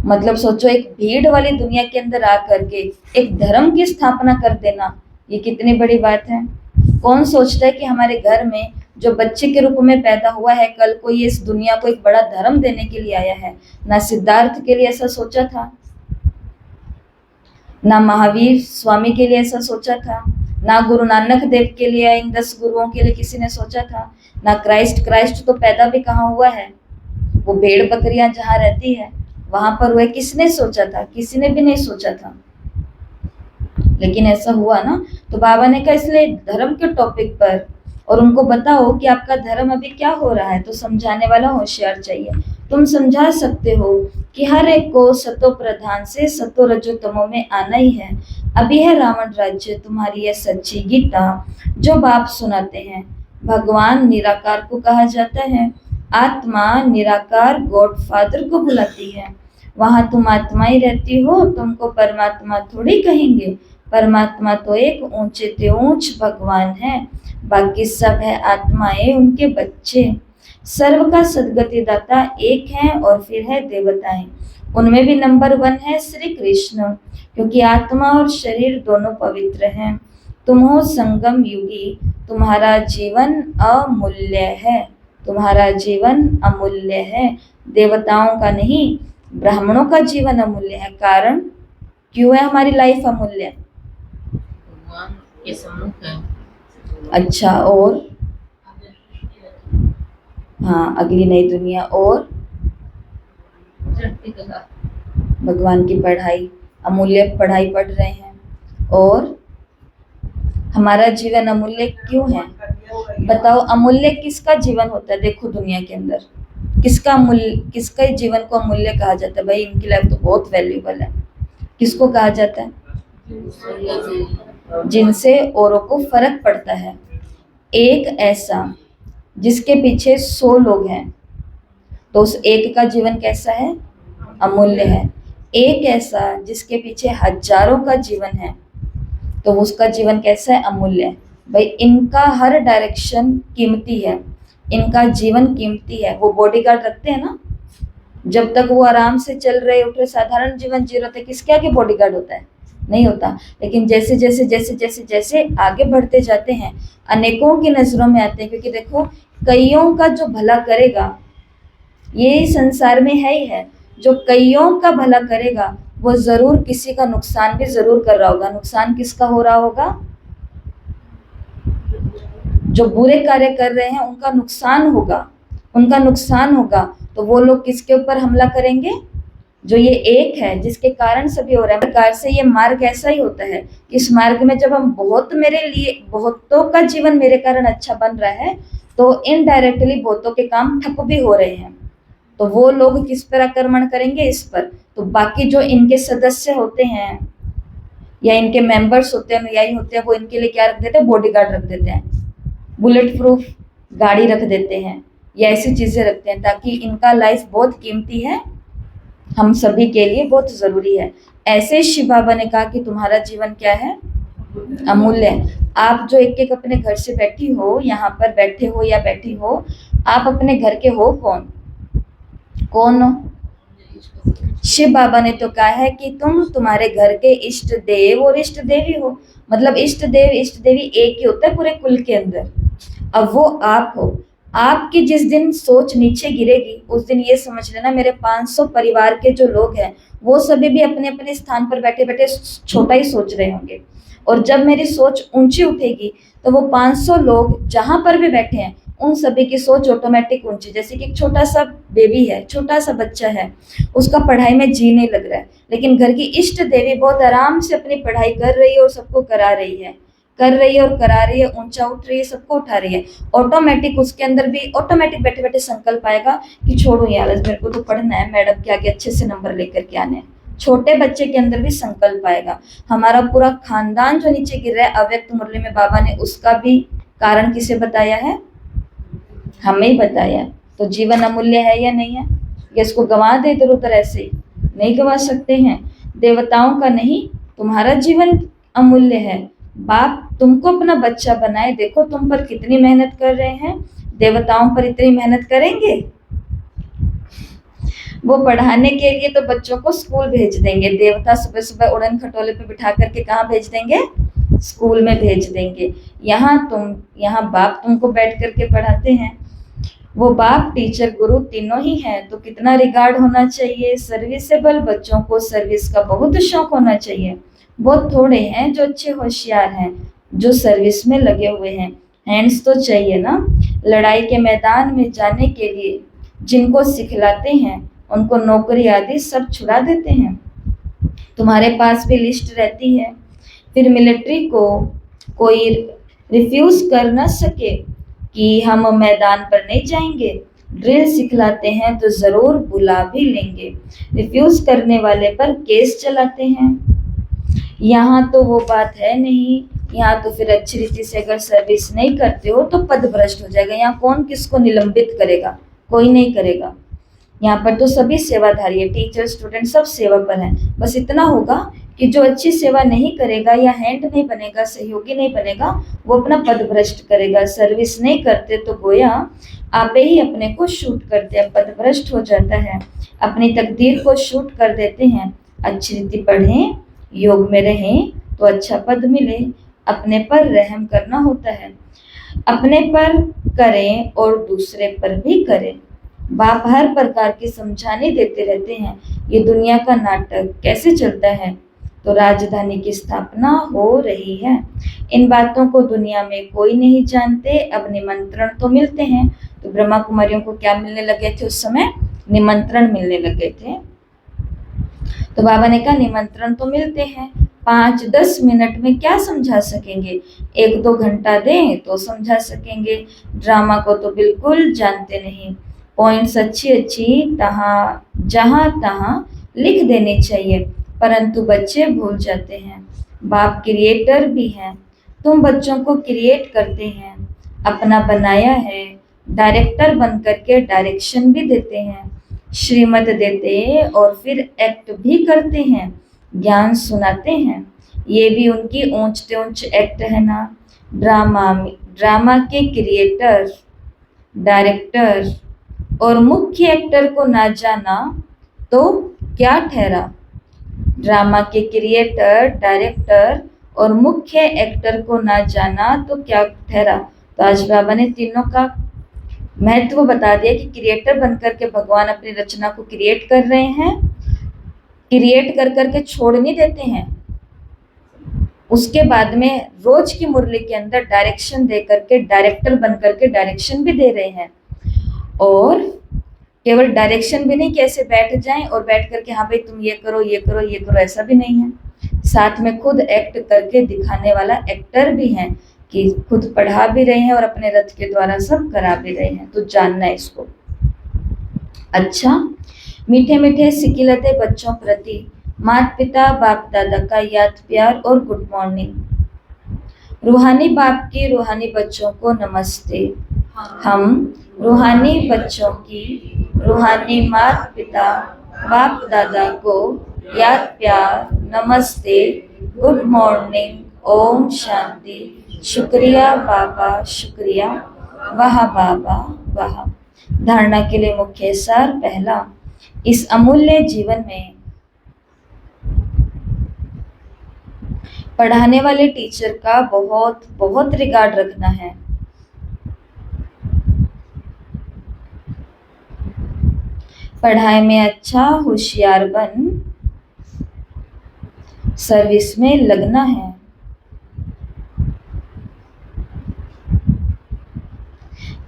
मतलब सोचो, एक भीड़ वाली दुनिया के अंदर आकर के एक धर्म की स्थापना कर देना, ये कितनी बड़ी बात है। कौन सोचता है कि हमारे घर में जो बच्चे के रूप में पैदा हुआ है, कल को ये इस दुनिया को एक बड़ा धर्म देने के लिए आया है? ना सिद्धार्थ के लिए ऐसा सोचा था, ना महावीर स्वामी के लिए ऐसा सोचा था, ना गुरु नानक देव के लिए, इन 10 गुरुओं के लिए किसी ने सोचा था, ना क्राइस्ट तो पैदा भी कहाँ हुआ है? वो भेड़ बकरियां जहाँ रहती है वहां पर हुए। किसने सोचा था? किसी ने भी नहीं सोचा था, लेकिन ऐसा हुआ ना। तो बाबा ने कहा इसलिए धर्म के टॉपिक पर और उनको बताओ कि आपका धर्म अभी क्या हो रहा है, तो समझाने वाला होशियार चाहिए। तुम समझा सकते हो कि हर एक को सतो प्रधान से सतो रजो तमो में आना ही है। अभी है रावण राज्य, तुम्हारी यह सच्ची गीता जो बाप सुनाते हैं। भगवान निराकार को कहा जाता है, आत्मा निराकार गॉडफादर को बुलाती है। वहां तुम आत्मा ही रहती हो, तुमको परमात्मा थोड़ी कहेंगे। परमात्मा तो एक ऊंचे ते ऊंच भगवान है, बाकी सब है आत्माएं उनके बच्चे। सर्व का सदगति दाता एक है और फिर है देवताएं, उनमें भी नंबर 1 है श्री कृष्ण, क्योंकि आत्मा और शरीर दोनों पवित्र हैं। तुम हो संगम युगी, तुम्हारा जीवन अमूल्य है। तुम्हारा जीवन अमूल्य है, देवताओं का नहीं, ब्राह्मणों का जीवन अमूल्य है। कारण क्यों है हमारी लाइफ अमूल्य? भगवान के सम्मुख है। अच्छा, और हाँ, अगली नई दुनिया और चढ़ती कला। भगवान की पढ़ाई, अमूल्य पढ़ाई पढ़ रहे हैं। और हमारा जीवन अमूल्य क्यों है? बताओ, अमूल्य किसका जीवन होता है? देखो दुनिया के अंदर किसका जीवन को अमूल्य कहा जाता है? भाई इनकी लाइफ तो बहुत वैल्यूबल है। किसको कहा जाता है? जिनसे औरों को फर्क पड़ता है। एक ऐसा जिसके पीछे 100 लोग हैं, तो उस एक का जीवन कैसा है? अमूल्य है। एक ऐसा जिसके पीछे हजारों का जीवन है, तो उसका जीवन कैसा है? अमूल्य है। भाई इनका हर डायरेक्शन कीमती है, इनका जीवन कीमती है। वो बॉडीगार्ड रखते हैं ना, जब तक वो आराम से चल रहे उठ रहे साधारण जीवन जी रहे थे, किसके आगे बॉडीगार्ड होता है? नहीं होता। लेकिन जैसे जैसे जैसे जैसे जैसे आगे बढ़ते जाते हैं, अनेकों की नजरों में आते हैं। क्योंकि देखो, कईयों का जो भला करेगा, ये संसार में है ही है, जो कईयों का भला करेगा वो जरूर किसी का नुकसान भी जरूर कर रहा होगा। नुकसान किसका हो रहा होगा? जो बुरे कार्य कर रहे हैं उनका नुकसान होगा, उनका नुकसान होगा। तो वो लोग किसके ऊपर हमला करेंगे? जो ये एक है जिसके कारण सभी हो रहा है। प्रकार से ये मार्ग ऐसा ही होता है कि इस मार्ग में जब हम बहुतों का जीवन मेरे कारण अच्छा बन रहा है, तो इनडायरेक्टली बहुतों के काम ठप भी हो रहे हैं। तो वो लोग किस पर आक्रमण करेंगे? इस पर। तो बाकी जो इनके सदस्य होते हैं या इनके मेंबर्स होते हैं, अनुयायी होते हैं, वो इनके लिए क्या रख देते हैं? बॉडीगार्ड रख देते हैं, बुलेट प्रूफ गाड़ी रख देते हैं, या ऐसी चीजें रखते हैं, ताकि इनका लाइफ बहुत कीमती है, हम सभी के लिए बहुत जरूरी है। ऐसे शिव बाबा ने कहा कि तुम्हारा जीवन क्या है? अमूल्य है। आप जो एक एक अपने घर से बैठी हो, यहाँ पर बैठे हो या बैठी हो, आप अपने घर के हो कौन? कौन हो? शिव बाबा ने तो कहा है कि तुम तुम्हारे घर के इष्ट देव और इष्ट देवी हो। मतलब इष्ट देव इष्ट देवी एक ही होता है पूरे कुल के अंदर। अब वो आप हो। आपकी जिस दिन सोच नीचे गिरेगी, उस दिन ये समझ लेना मेरे 500 परिवार के जो लोग हैं वो सभी भी अपने अपने स्थान पर बैठे बैठे छोटा ही सोच रहे होंगे। और जब मेरी सोच ऊंची उठेगी, तो वो 500 लोग जहां पर भी बैठे हैं उन सभी की सोच ऑटोमेटिक ऊंची, जैसे कि एक छोटा सा बेबी है, छोटा सा बच्चा है, उसका पढ़ाई में जी नहीं लग रहा है, लेकिन घर की इष्ट देवी बहुत आराम से अपनी पढ़ाई कर रही है और सबको करा रही है, कर रही है और करा रही है, ऊंचा उठ रही है, सबको उठा रही है। ऑटोमेटिक उसके अंदर भी ऑटोमेटिक बैठे बैठे संकल्प आएगा कि छोड़ो यार, आज मेरे को तो पढ़ना है, मैडम के आगे अच्छे से नंबर लेकर के आने हैं। छोटे बच्चे के अंदर भी संकल्प आएगा। हमारा पूरा खानदान जो नीचे गिर रहा है अव्यक्त मुरली में, बाबा ने उसका भी कारण किसे बताया है? हमें ही बताया। तो जीवन अमूल्य है या नहीं है? या इसको गंवा दे इधर उधर ऐसे ही? नहीं गंवा सकते हैं। देवताओं का नहीं, तुम्हारा जीवन अमूल्य है। बाप तुमको अपना बच्चा बनाए, देखो तुम पर कितनी मेहनत कर रहे हैं। देवताओं पर इतनी मेहनत करेंगे? वो पढ़ाने के लिए तो बच्चों को स्कूल भेज देंगे। देवता सुबह सुबह उड़न खटोले पे बिठा करके कहाँ भेज देंगे? स्कूल में भेज देंगे। यहाँ बाप तुमको बैठ करके पढ़ाते हैं। वो बाप, टीचर, गुरु तीनों ही हैं, तो कितना रिगार्ड होना चाहिए। सर्विसेबल बच्चों को सर्विस का बहुत शौक होना चाहिए। बहुत थोड़े हैं जो अच्छे होशियार हैं, जो सर्विस में लगे हुए हैं। हैंड्स तो चाहिए ना। लड़ाई के मैदान में जाने के लिए जिनको सिखलाते हैं उनको नौकरी आदि सब छुड़ा देते हैं। तुम्हारे पास भी लिस्ट रहती है। फिर मिलिट्री को कोई रिफ्यूज कर ना सके कि हम मैदान पर नहीं जाएंगे, ड्रिल सिखलाते हैं तो जरूर बुला भी लेंगे। रिफ्यूज करने वाले पर केस चलाते हैं। यहाँ तो वो बात है नहीं। यहाँ तो फिर अच्छी रीति से अगर सर्विस नहीं करते हो तो पद भ्रष्ट हो जाएगा। यहाँ कौन किसको निलंबित करेगा? कोई नहीं करेगा। यहाँ पर तो सभी सेवाधारी है, टीचर, स्टूडेंट सब सेवा पर हैं। बस इतना होगा कि जो अच्छी सेवा नहीं करेगा या हैंड नहीं बनेगा, सहयोगी नहीं बनेगा, वो अपना पद भ्रष्ट करेगा। सर्विस नहीं करते तो गोया आप ही अपने को शूट करते हैं, पद भ्रष्ट हो जाता है, अपनी तकदीर को शूट कर देते हैं। अच्छी रीति पढ़ें, योग में रहें तो अच्छा पद मिले। अपने पर रहम करना होता है, अपने पर करें और दूसरे पर भी करें। बाप हर प्रकार की समझाने देते रहते हैं। ये दुनिया का नाटक कैसे चलता है? तो राजधानी की स्थापना हो रही है। इन बातों को दुनिया में कोई नहीं जानते। अब निमंत्रण तो मिलते हैं। तो ब्रह्मा कुमारियों को क्या मिलने लगे थे उस समय? निमंत्रण मिलने लगे थे। तो बाबा ने कहा निमंत्रण तो मिलते हैं, 5-10 मिनट में क्या समझा सकेंगे? 1-2 घंटा दें तो समझा सकेंगे। ड्रामा को तो बिल्कुल जानते नहीं। पॉइंट्स अच्छी जहाँ तहाँ लिख देने चाहिए, परंतु बच्चे भूल जाते हैं। बाप क्रिएटर भी हैं। तुम बच्चों को क्रिएट करते हैं, अपना बनाया है। डायरेक्टर बन करके डायरेक्शन भी देते हैं, श्रीमत देते और फिर एक्ट भी करते हैं, ज्ञान सुनाते हैं। ये भी उनकी ऊंच एक्ट है ना। ड्रामा के क्रिएटर, डायरेक्टर और मुख्य एक्टर को ना जाना तो क्या ठहरा? ड्रामा के क्रिएटर, डायरेक्टर और मुख्य एक्टर को ना जाना तो क्या ठहरा? तो आज बाबा ने तीनों का महत्व बता दिया कि क्रिएटर बनकर के भगवान अपनी रचना को क्रिएट कर रहे हैं। क्रिएट कर करके छोड़ नहीं देते हैं। उसके बाद में रोज की मुरली के अंदर डायरेक्शन दे करके डायरेक्टर बन करके डायरेक्शन भी दे रहे हैं। और केवल डायरेक्शन भी नहीं कि ऐसे बैठ जाएं और बैठ करके हाँ भाई तुम ये करो ये करो ये करो, ऐसा भी नहीं है। साथ में खुद एक्ट करके दिखाने वाला एक्टर भी है कि खुद पढ़ा भी रहे हैं और अपने रथ के द्वारा सब करा भी रहे हैं। तो जानना है इसको। अच्छा, मीठे मीठे सिकिलते बच्चों प्रति माता पिता बाप दादा का याद प्यार और गुड मॉर्निंग। रूहानी बाप की रूहानी बच्चों को नमस्ते। हम रूहानी बच्चों की रूहानी माता पिता बाप दादा को याद प्यार, नमस्ते, गुड मॉर्निंग, ओम शांति, शुक्रिया बाबा, शुक्रिया, वाह बाबा वाह। धारणा के लिए मुख्य सार। पहला, इस अमूल्य जीवन में पढ़ाने वाले टीचर का बहुत बहुत रिगार्ड रखना है। पढ़ाई में अच्छा होशियार बन सर्विस में लगना है।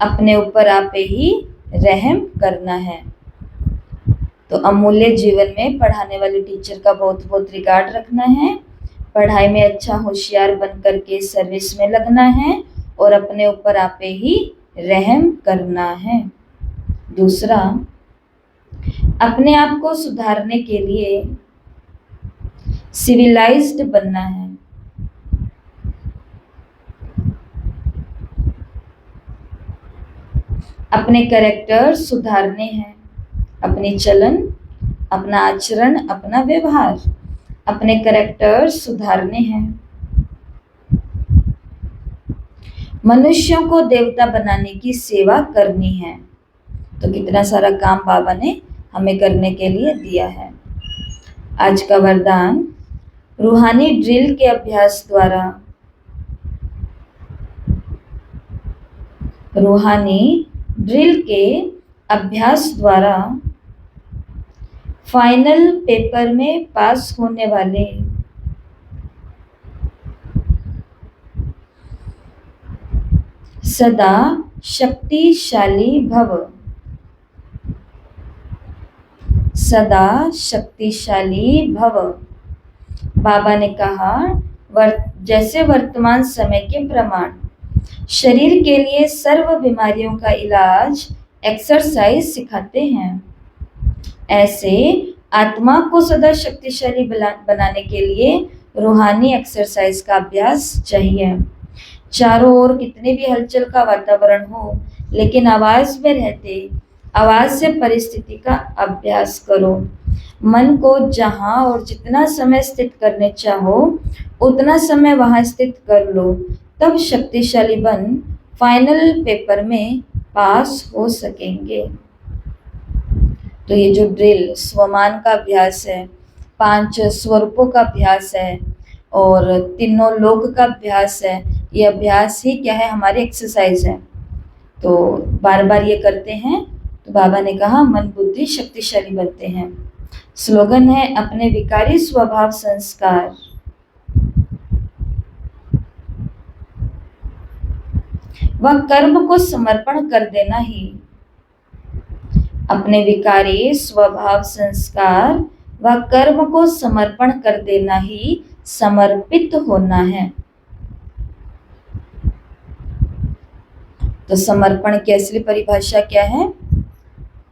अपने ऊपर आपे ही रहम करना है। तो अमूल्य जीवन में पढ़ाने वाले टीचर का बहुत बहुत रिगार्ड रखना है, पढ़ाई में अच्छा होशियार बन करके सर्विस में लगना है और अपने ऊपर आपे ही रहम करना है। दूसरा, अपने आप को सुधारने के लिए सिविलाइज्ड बनना है। अपने कैरेक्टर सुधारने हैं, अपनी चलन, अपना आचरण, अपना व्यवहार, अपने कैरेक्टर सुधारने हैं। मनुष्यों को देवता बनाने की सेवा करनी है। तो कितना सारा काम बाबा ने हमें करने के लिए दिया है। आज का वरदान, रूहानी ड्रिल के अभ्यास द्वारा, रूहानी ड्रिल के अभ्यास द्वारा फाइनल पेपर में पास होने वाले सदा शक्तिशाली भव। सदा शक्तिशाली भव। बाबा ने कहा, जैसे वर्तमान समय के प्रमाण शरीर के लिए सर्व बीमारियों का इलाज एक्सरसाइज सिखाते हैं, ऐसे आत्मा को सदा शक्तिशाली बनाने के लिए रूहानी एक्सरसाइज का अभ्यास चाहिए। चारों ओर कितने भी हलचल का वातावरण हो, लेकिन आवाज में रहते आवाज से परिस्थिति का अभ्यास करो। मन को जहां और जितना समय स्थित करने चाहो उतना समय वहां स्थित कर लो, तब शक्तिशाली बन फाइनल पेपर में पास हो सकेंगे। तो ये जो ड्रिल स्वमान का अभ्यास है, 5 स्वरूपों का अभ्यास है और तीनों लोक का अभ्यास है, ये अभ्यास ही क्या है, हमारी एक्सरसाइज है। तो बार बार ये करते हैं तो बाबा ने कहा मन बुद्धि शक्तिशाली बनते हैं। स्लोगन है, अपने विकारी स्वभाव संस्कार व कर्म को समर्पण कर देना ही, अपने विकारी स्वभाव संस्कार व कर्म को समर्पण कर देना ही समर्पित होना है। तो समर्पण की असली परिभाषा क्या है?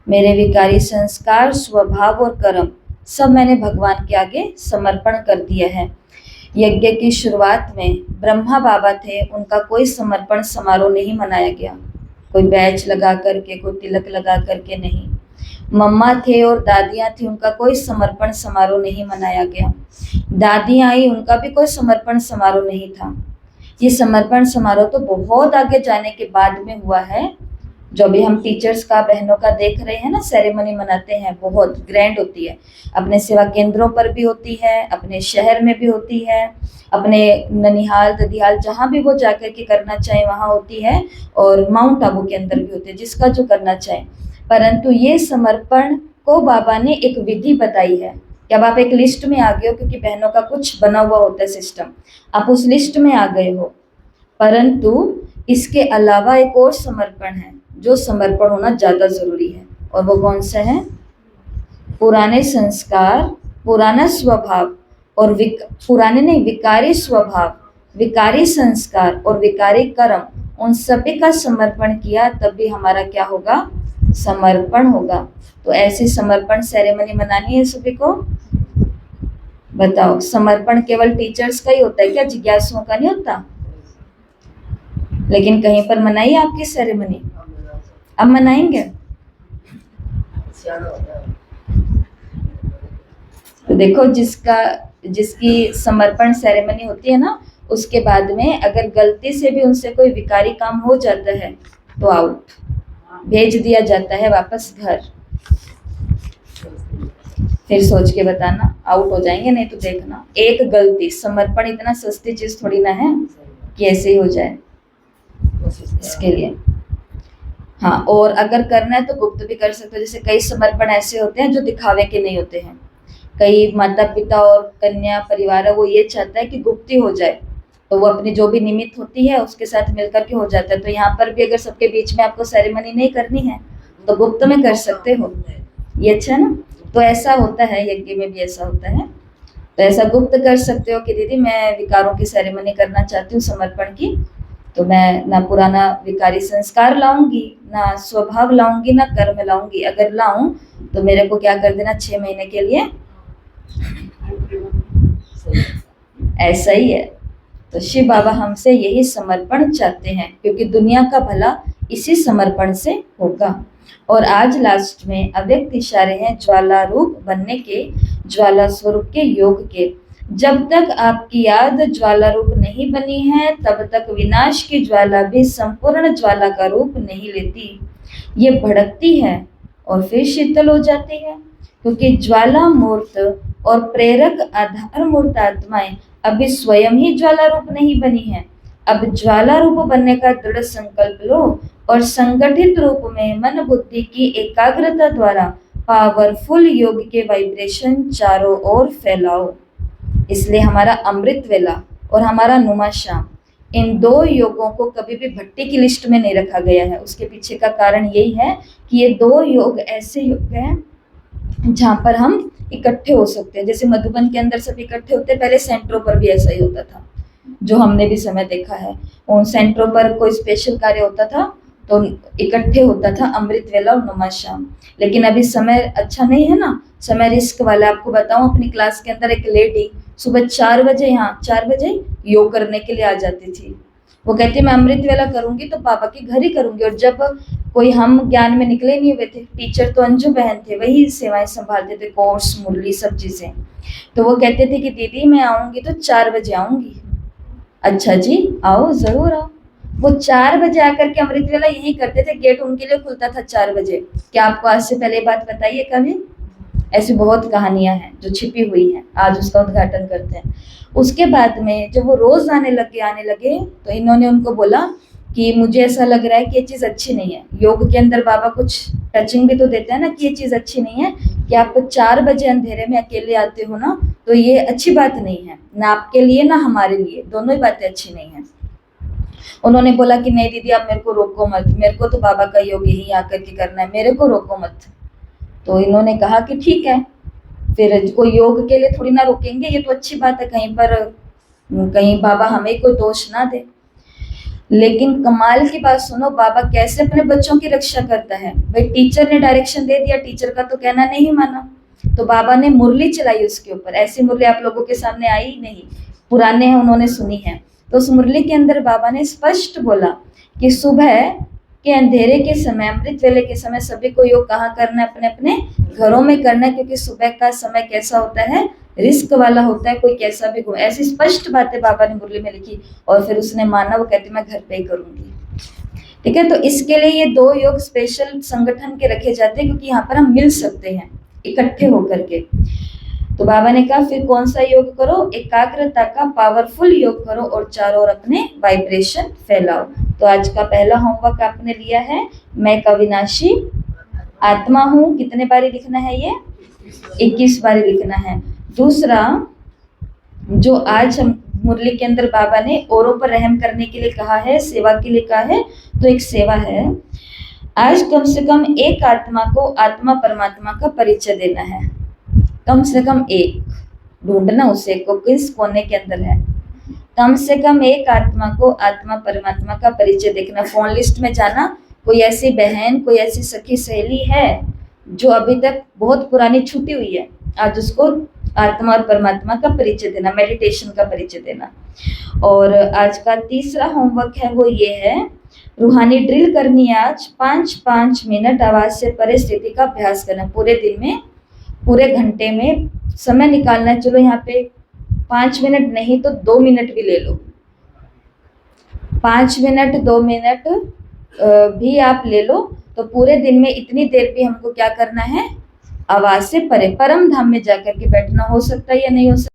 मेरे विकारी संस्कार, स्वभाव और कर्म सब मैंने भगवान के आगे समर्पण कर दिया है। यज्ञ की शुरुआत में ब्रह्मा बाबा थे, उनका कोई समर्पण समारोह नहीं मनाया गया, कोई बैच लगा करके, कोई तिलक लगा करके नहीं। मम्मा थे और दादियाँ थी, उनका कोई समर्पण समारोह नहीं मनाया गया। दादी आई, उनका भी कोई समर्पण समारोह नहीं था। ये समर्पण समारोह तो बहुत आगे जाने के बाद में हुआ है। जो भी हम टीचर्स का, बहनों का देख रहे हैं ना, सेरेमनी मनाते हैं, बहुत ग्रैंड होती है। अपने सेवा केंद्रों पर भी होती है, अपने शहर में भी होती है, अपने ननिहाल, ददियाल, जहाँ भी वो जाकर के करना चाहे वहाँ होती है, और माउंट आबू के अंदर भी होती है, जिसका जो करना चाहे। परंतु ये समर्पण को बाबा ने एक विधि बताई है कि अब आप एक लिस्ट में आ गए हो, क्योंकि बहनों का कुछ बना हुआ होता है सिस्टम, आप उस लिस्ट में आ गए हो। परंतु इसके अलावा एक और समर्पण है, जो समर्पण होना ज़्यादा ज़रूरी है, और वो कौन सा है? पुराने संस्कार, पुराना स्वभाव और पुराने नहीं, विकारी स्वभाव, विकारी संस्कार और विकारी कर्म, उन सभी का समर्पण किया, तब भी हमारा क्या होगा? समर्पण होगा। तो ऐसी समर्पण सेरेमनी मनानी है सभी को। बताओ, समर्पण केवल टीचर्स का ही होता है क्या? जिज्ञासुओं का नहीं होता? लेकिन कहीं पर मनाई आपकी सेरेमनी? अब मनाएंगे। तो देखो, जिसकी समर्पण सेरेमनी होती है ना, उसके बाद में अगर गलती से भी उनसे कोई विकारी काम हो जाता है तो आउट, भेज दिया जाता है वापस घर। फिर सोच के बताना, आउट हो जाएंगे, नहीं तो देखना एक गलती। समर्पण इतना सस्ती चीज थोड़ी ना है कि ऐसे ही हो जाए, इसके लिए। हाँ, और अगर करना है तो गुप्त भी कर सकते हो। जैसे कई समर्पण ऐसे होते हैं जो दिखावे के नहीं होते हैं। कई माता पिता और कन्या परिवार है, वो ये चाहता है कि गुप्ती हो जाए, तो वो अपनी जो भी निमित्त होती है उसके साथ मिलकर के हो जाता है। तो यहाँ पर भी अगर सबके बीच में आपको सेरेमनी नहीं करनी है तो गुप्त में कर सकते हो, ये अच्छा ना। तो ऐसा होता है, यज्ञ में भी ऐसा होता है। तो ऐसा गुप्त कर सकते हो कि दीदी मैं विकारों की सेरेमनी करना चाहती हूँ, समर्पण की, तो मैं ना पुराना विकारी संस्कार लाऊंगी, ना स्वभाव लाऊंगी, ना कर्म लाऊंगी। अगर लाऊं तो मेरे को क्या कर देना 6 महीने के लिए, ऐसा ही है। तो शिव बाबा हमसे यही समर्पण चाहते हैं, क्योंकि दुनिया का भला इसी समर्पण से होगा। और आज लास्ट में अव्यक्त इशारे हैं ज्वाला रूप बनने के, ज्वाला स्वरूप के योग के। जब तक आपकी याद ज्वाला रूप नहीं बनी है तब तक विनाश की ज्वाला भी संपूर्ण ज्वाला का रूप नहीं लेती। ये भड़कती है और फिर शीतल हो जाती है, क्योंकि ज्वाला मूर्त और प्रेरक आधार मूर्त आत्माएं अभी स्वयं ही ज्वाला रूप नहीं बनी है। अब ज्वाला रूप बनने का दृढ़ संकल्प लो और संगठित रूप में मन बुद्धि की एकाग्रता द्वारा पावरफुल योग के वाइब्रेशन चारों ओर फैलाओ। इसलिए हमारा अमृत वेला और हमारा नुमा शाम, इन 2 योगों को कभी भी भट्टी की लिस्ट में नहीं रखा गया है। उसके पीछे का कारण यही है कि ये 2 योग ऐसे योग हैं जहाँ पर हम इकट्ठे हो सकते हैं। जैसे मधुबन के अंदर सब इकट्ठे होते, पहले सेंटरों पर भी ऐसा ही होता था, जो हमने भी समय देखा है। उन सेंटरों पर कोई स्पेशल कार्य होता था तो इकट्ठे होता था अमृत वेला और नुमा शाम। लेकिन अभी समय अच्छा नहीं है ना, समय रिस्क वाला। आपको बताऊं, अपनी क्लास के अंदर एक लेडी सुबह 4 बजे, यहाँ 4 बजे योग करने के लिए आ जाती थी। वो कहती मैं अमृत वेला करूंगी तो पापा के घर ही करूंगी। और जब कोई हम ज्ञान में निकले नहीं हुए थे, टीचर तो अंजू बहन थे, वही सेवाएं संभालते थे, कोर्स मुरली सब चीजें। तो वो कहते थे कि दीदी मैं आऊंगी तो 4 बजे आऊंगी। अच्छा जी, आओ, जरूर आओ। वो 4 बजे आकर के अमृत वेला यही करते थे, गेट उनके लिए खुलता था 4 बजे। क्या आपको आज से पहले बात बताइए कभी? ऐसी बहुत कहानियां हैं जो छिपी हुई हैं, आज उसका उद्घाटन करते हैं। उसके बाद में जब वो रोज आने लगे तो इन्होंने उनको बोला कि मुझे ऐसा लग रहा है कि ये चीज़ अच्छी नहीं है। योग के अंदर बाबा कुछ टचिंग भी तो देते हैं ना कि ये चीज़ अच्छी नहीं है, कि आप 4 बजे अंधेरे में अकेले आते हो ना, तो ये अच्छी बात नहीं है, ना आपके लिए ना हमारे लिए, दोनों ही बातें अच्छी नहीं है। उन्होंने बोला कि नहीं दीदी आप मेरे को रोको मत, मेरे को तो बाबा का योग यही आकर के करना है, मेरे को रोको मत। तो इन्होंने कहा कि ठीक है, फिर कोई योग के लिए थोड़ी ना रोकेंगे, ये तो अच्छी बात है, कहीं बाबा हमें कोई दोष ना दे। लेकिन कमाल की बात सुनो, बाबा कैसे अपने बच्चों की रक्षा करता है। भाई टीचर ने डायरेक्शन दे दिया, टीचर का तो कहना नहीं माना, तो बाबा ने मुरली चलाई उसके ऊपर। ऐसी मुरली आप लोगों के सामने आई नहीं, पुराने हैं, उन्होंने सुनी है। तो उस मुरली के अंदर बाबा ने स्पष्ट बोला कि सुबह के अंधेरे के समय, अमृत वेले के समय सभी को योग कहाँ करना है? अपने अपने घरों में करना है, क्योंकि सुबह का समय कैसा होता है? रिस्क वाला होता है, कोई कैसा भी हो। ऐसी स्पष्ट बातें बाबा ने मुरली में लिखी और फिर उसने माना, वो कहती मैं घर पे ही करूंगी। ठीक है, तो इसके लिए ये 2 योग स्पेशल संगठन के रखे जाते हैं, क्योंकि यहाँ पर हम मिल सकते हैं इकट्ठे होकर के। तो बाबा ने कहा फिर कौन सा योग करो? एकाग्रता का पावरफुल योग करो और चारों ओर अपने वाइब्रेशन फैलाओ। तो आज का पहला होमवर्क आपने लिया है, मैं एक अविनाशी आत्मा हूँ। कितने बारी लिखना है ये? 21 बारी लिखना है। दूसरा, जो आज हम मुरली के अंदर बाबा ने औरों पर रहम करने के लिए कहा है, सेवा के लिए कहा है, तो एक सेवा है, आज कम से कम एक आत्मा को आत्मा परमात्मा का परिचय देना है। कम से कम एक ढूंढना, उसे को किस कोने के अंदर है। कम से कम एक आत्मा को आत्मा परमात्मा का परिचय देखना। फोन लिस्ट में जाना, कोई ऐसी बहन, कोई ऐसी सखी सहेली है जो अभी तक बहुत पुरानी छूटी हुई है, आज उसको आत्मा और परमात्मा का परिचय देना, मेडिटेशन का परिचय देना। और आज का तीसरा होमवर्क है वो ये है, रूहानी ड्रिल करनी है आज। 5-5 मिनट आवाज से परे स्थिति का अभ्यास करना। पूरे दिन में, पूरे घंटे में समय निकालना है। चलो यहाँ पे 5 मिनट नहीं तो 2 मिनट भी ले लो, 5 मिनट 2 मिनट भी आप ले लो। तो पूरे दिन में इतनी देर भी हमको क्या करना है? आवाज से परे, परम धाम में जाकर के बैठना। हो सकता है या नहीं हो सकता?